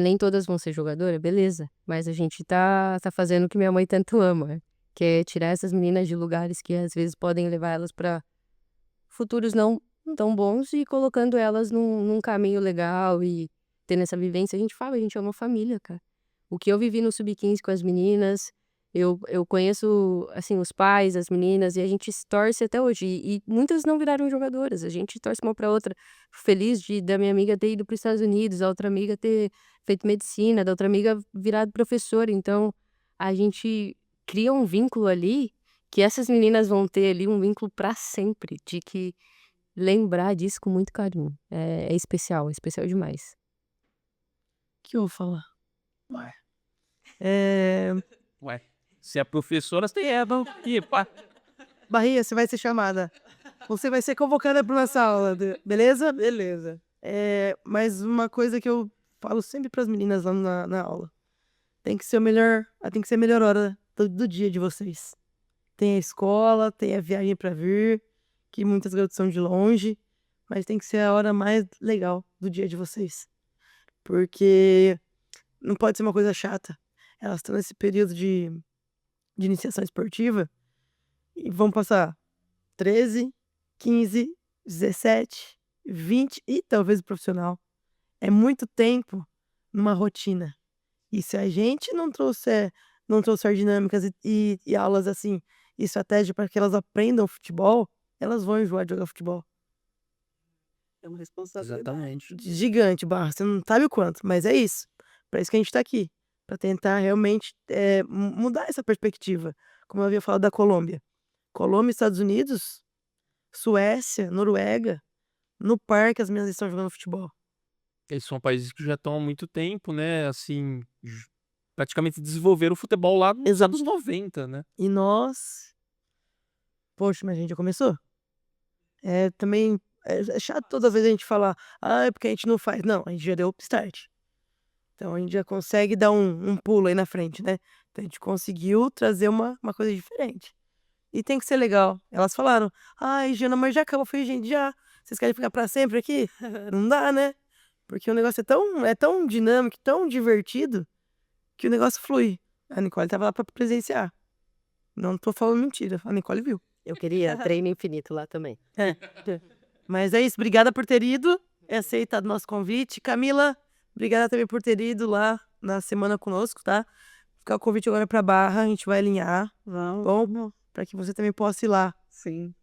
nem todas vão ser jogadoras, beleza, mas a gente tá fazendo o que minha mãe tanto ama, que é tirar essas meninas de lugares que às vezes podem levar elas para futuros não tão bons e colocando elas num caminho legal e tendo essa vivência. A gente fala, a gente é uma família, cara. O que eu vivi no Sub-15 com as meninas, eu conheço, assim, os pais, as meninas, e a gente se torce até hoje. E muitas não viraram jogadoras, a gente torce uma pra outra. Feliz da minha amiga ter ido para os Estados Unidos, a outra amiga ter feito medicina, da outra amiga virado professora. Então, a gente cria um vínculo ali, que essas meninas vão ter ali um vínculo pra sempre, de que lembrar disso com muito carinho. É especial demais. O que eu vou falar? Ué, se é professora, você tem bom. Bahia, você vai ser chamada. Você vai ser convocada para nossa aula, beleza? Beleza. Mas uma coisa que eu falo sempre para as meninas lá na aula. Tem que ser a melhor hora do dia de vocês. Tem a escola, tem a viagem pra vir, que muitas garotas são de longe, mas tem que ser a hora mais legal do dia de vocês. Porque não pode ser uma coisa chata. Elas estão nesse período de iniciação esportiva e vão passar 13, 15, 17, 20 e talvez o profissional. É muito tempo numa rotina. E se a gente não trouxer dinâmicas e aulas assim, e estratégia para que elas aprendam futebol, elas vão enjoar de jogar futebol. É uma responsabilidade. Exatamente. Gigante, Barra. Você não sabe o quanto, mas é isso. Para isso que a gente tá aqui. Para tentar realmente mudar essa perspectiva. Como eu havia falado da Colômbia. Colômbia, Estados Unidos, Suécia, Noruega. No parque as meninas estão jogando futebol. Eles são países que já estão há muito tempo, né? Assim, praticamente desenvolveram o futebol lá nos anos 90, né? E nós. Poxa, mas a gente já começou? Também. É chato toda vez a gente falar, é porque a gente não faz. Não, a gente já deu o start. Então a gente já consegue dar um pulo aí na frente, né? Então a gente conseguiu trazer uma coisa diferente. E tem que ser legal. Elas falaram, ai, Giana, mas já acabou. Eu falei, gente, já. Vocês querem ficar pra sempre aqui? Não dá, né? Porque o negócio é tão dinâmico, tão divertido, que o negócio flui. A Nicole tava lá pra presenciar. Não tô falando mentira, a Nicole viu. Eu queria treino infinito lá também. Mas é isso, obrigada por ter ido, aceitado nosso convite. Camila, obrigada também por ter ido lá na semana conosco, tá? Ficar o convite agora pra Barra, a gente vai alinhar, Vamos. bom? Pra que você também possa ir lá, Sim.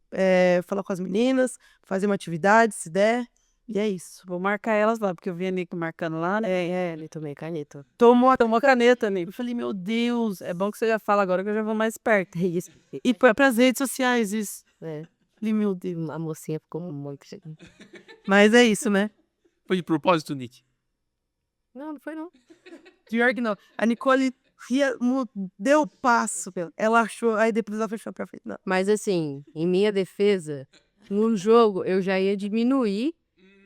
falar com as meninas, fazer uma atividade, se der. E é isso. Vou marcar elas lá, porque eu vi a Nico marcando lá, né? Ele tomei caneta. Tomou Tomou caneta, Nico. Eu falei, meu Deus. É bom que você já fala agora que eu já vou mais perto. É isso. E pras redes sociais, isso. É. Falei, meu Deus. A mocinha ficou muito. Mas é isso, né? Foi de propósito, Nick? Não, não foi não. Pior que não. A Nicole deu o passo. Ela achou, aí depois ela fechou pra frente. Não. Mas assim, em minha defesa, no jogo eu já ia diminuir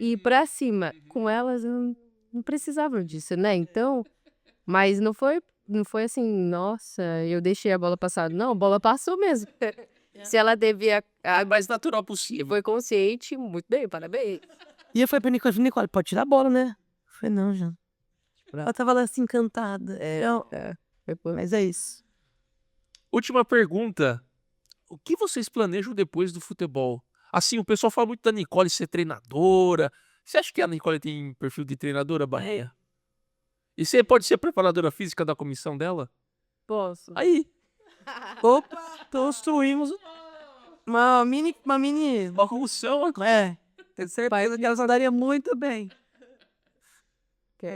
e ir pra cima. Com elas eu não precisava disso, né? Então, mas não foi assim, nossa, eu deixei a bola passar. Não, a bola passou mesmo. Se ela devia. É mais natural possível. Foi consciente, muito bem, parabéns. E eu falei pra Nicole, Nicole, pode tirar a bola, né? Eu falei, não, já. Ela tava lá assim, encantada. Não, mas é isso. Última pergunta. O que vocês planejam depois do futebol? Assim, o pessoal fala muito da Nicole ser treinadora. Você acha que a Nicole tem perfil de treinadora, Barreia? E você pode ser preparadora física da comissão dela? Posso. Aí, Opa, construímos uma mini... uma comissão. Tenho certeza que elas andariam muito bem.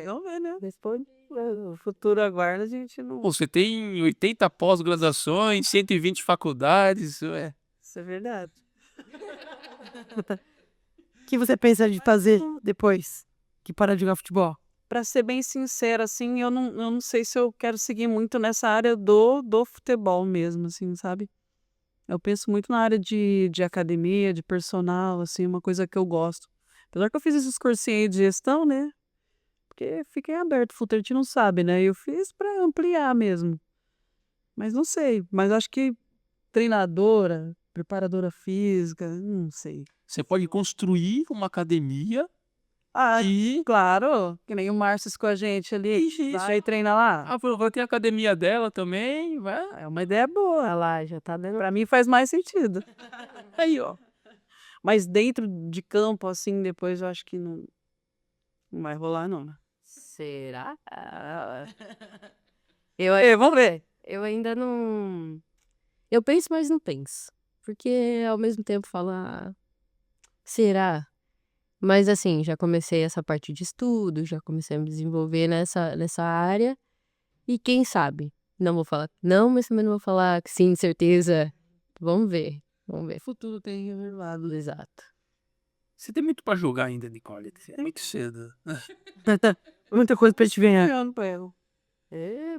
Vamos ver, né? Responde. O futuro aguarda, a gente não... Você tem 80 pós-graduações, 120 faculdades. Isso é verdade. O que você pensa de fazer depois que parar de jogar futebol? Pra ser bem sincera, assim, eu não sei se eu quero seguir muito nessa área do futebol mesmo, assim, sabe? Eu penso muito na área de academia, de personal, assim, uma coisa que eu gosto. Apesar que eu fiz esses cursinhos aí de gestão, né? Porque fiquei aberto, o futuro a gente não sabe, né? Eu fiz pra ampliar mesmo. Mas não sei, mas acho que treinadora, preparadora física, não sei. Você pode construir uma academia Ah, e... claro, que nem o Márcio com a gente ali, Isso. vai treinar lá. Ah, vai ter a academia dela também, vai. É uma ideia boa. Olha lá, já tá dando. Pra mim faz mais sentido. Aí, ó. Mas dentro de campo, assim, depois eu acho que não vai rolar, não. Né? Será? Vamos ver. Eu ainda não. Eu penso, mas não penso. Porque ao mesmo tempo fala. Será? Mas assim, já comecei essa parte de estudo, já comecei a me desenvolver nessa área. E quem sabe? Não vou falar não, mas também não vou falar que sim, certeza. Vamos ver. Vamos ver. O futuro tem revelado. Exato. Você tem muito pra jogar ainda, Nicole. É muito cedo. Muita coisa pra gente ganhar. Eu não pego.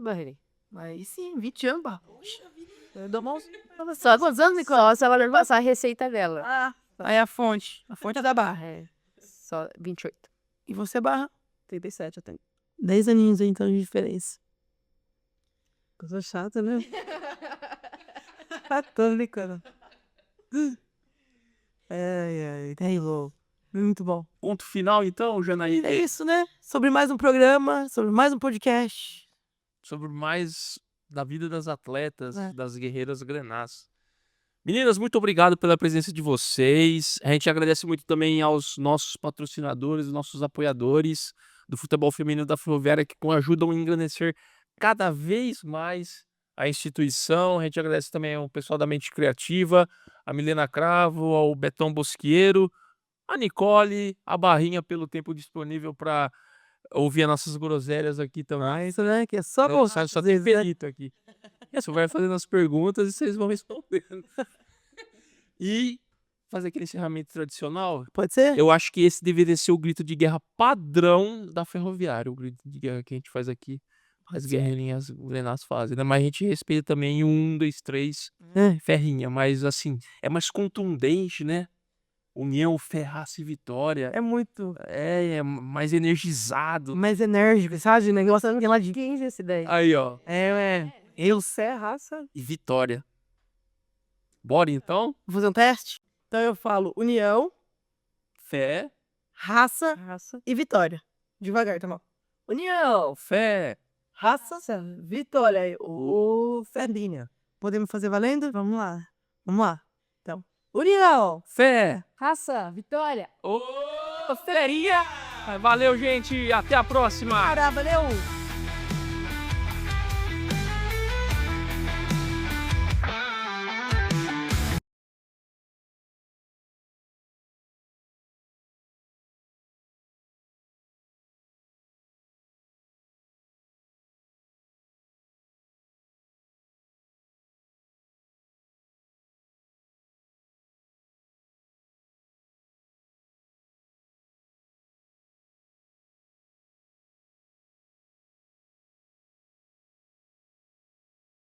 Barreirinho. Aí sim, 20 anos, Barra. Eu dou mãos. Só quantos anos, Nicolau? Se ela me passar a receita dela. Ah, Aí a fonte da Barra. Só 28. E você, Barra? 37 eu tenho. 10 aninhos aí, então, de diferença. Coisa chata, né? Tô brincando. Halo. Muito bom. Ponto final, então, Janaína? É isso, né? Sobre mais um programa, sobre mais um podcast. Sobre mais da vida das atletas, É. das guerreiras grenás. Meninas, muito obrigado pela presença de vocês. A gente agradece muito também aos nossos patrocinadores, nossos apoiadores do futebol feminino da Ferroviária, que ajudam a engrandecer cada vez mais a instituição. A gente agradece também ao pessoal da Mente Criativa, a Milena Cravo, ao Betão Bosquieiro, a Nicole, a Barrinha pelo tempo disponível para ouvir as nossas groselhas aqui também. Isso, né? Que é só Só gostar. tem perito aqui. Você vai fazendo as perguntas e vocês vão respondendo. E fazer aquele encerramento tradicional. Pode ser? Eu acho que esse deveria ser o grito de guerra padrão da Ferroviária. O grito de guerra que a gente faz aqui. As guerreirinhas grenás fazem, né? Mas a gente respeita também o 1, 2, 3, ferrinha. Mas assim, é mais contundente, né? União, ferraça e vitória. É muito É mais energizado. mais enérgico, sabe? Negócio geladinho. Quem essa ideia? Aí, ó. Eu sei a raça. E vitória. Bora então? Vou fazer um teste? Então eu falo união, Fé, raça Raça. e vitória. Devagar, tá bom? União, fé. raça, vitória. Ô, Ferinha. Podemos fazer valendo? Vamos lá. Vamos lá. Então, união. Fé. Raça, vitória! Ô, ferinha! Valeu, gente. Até a próxima. Caramba, valeu.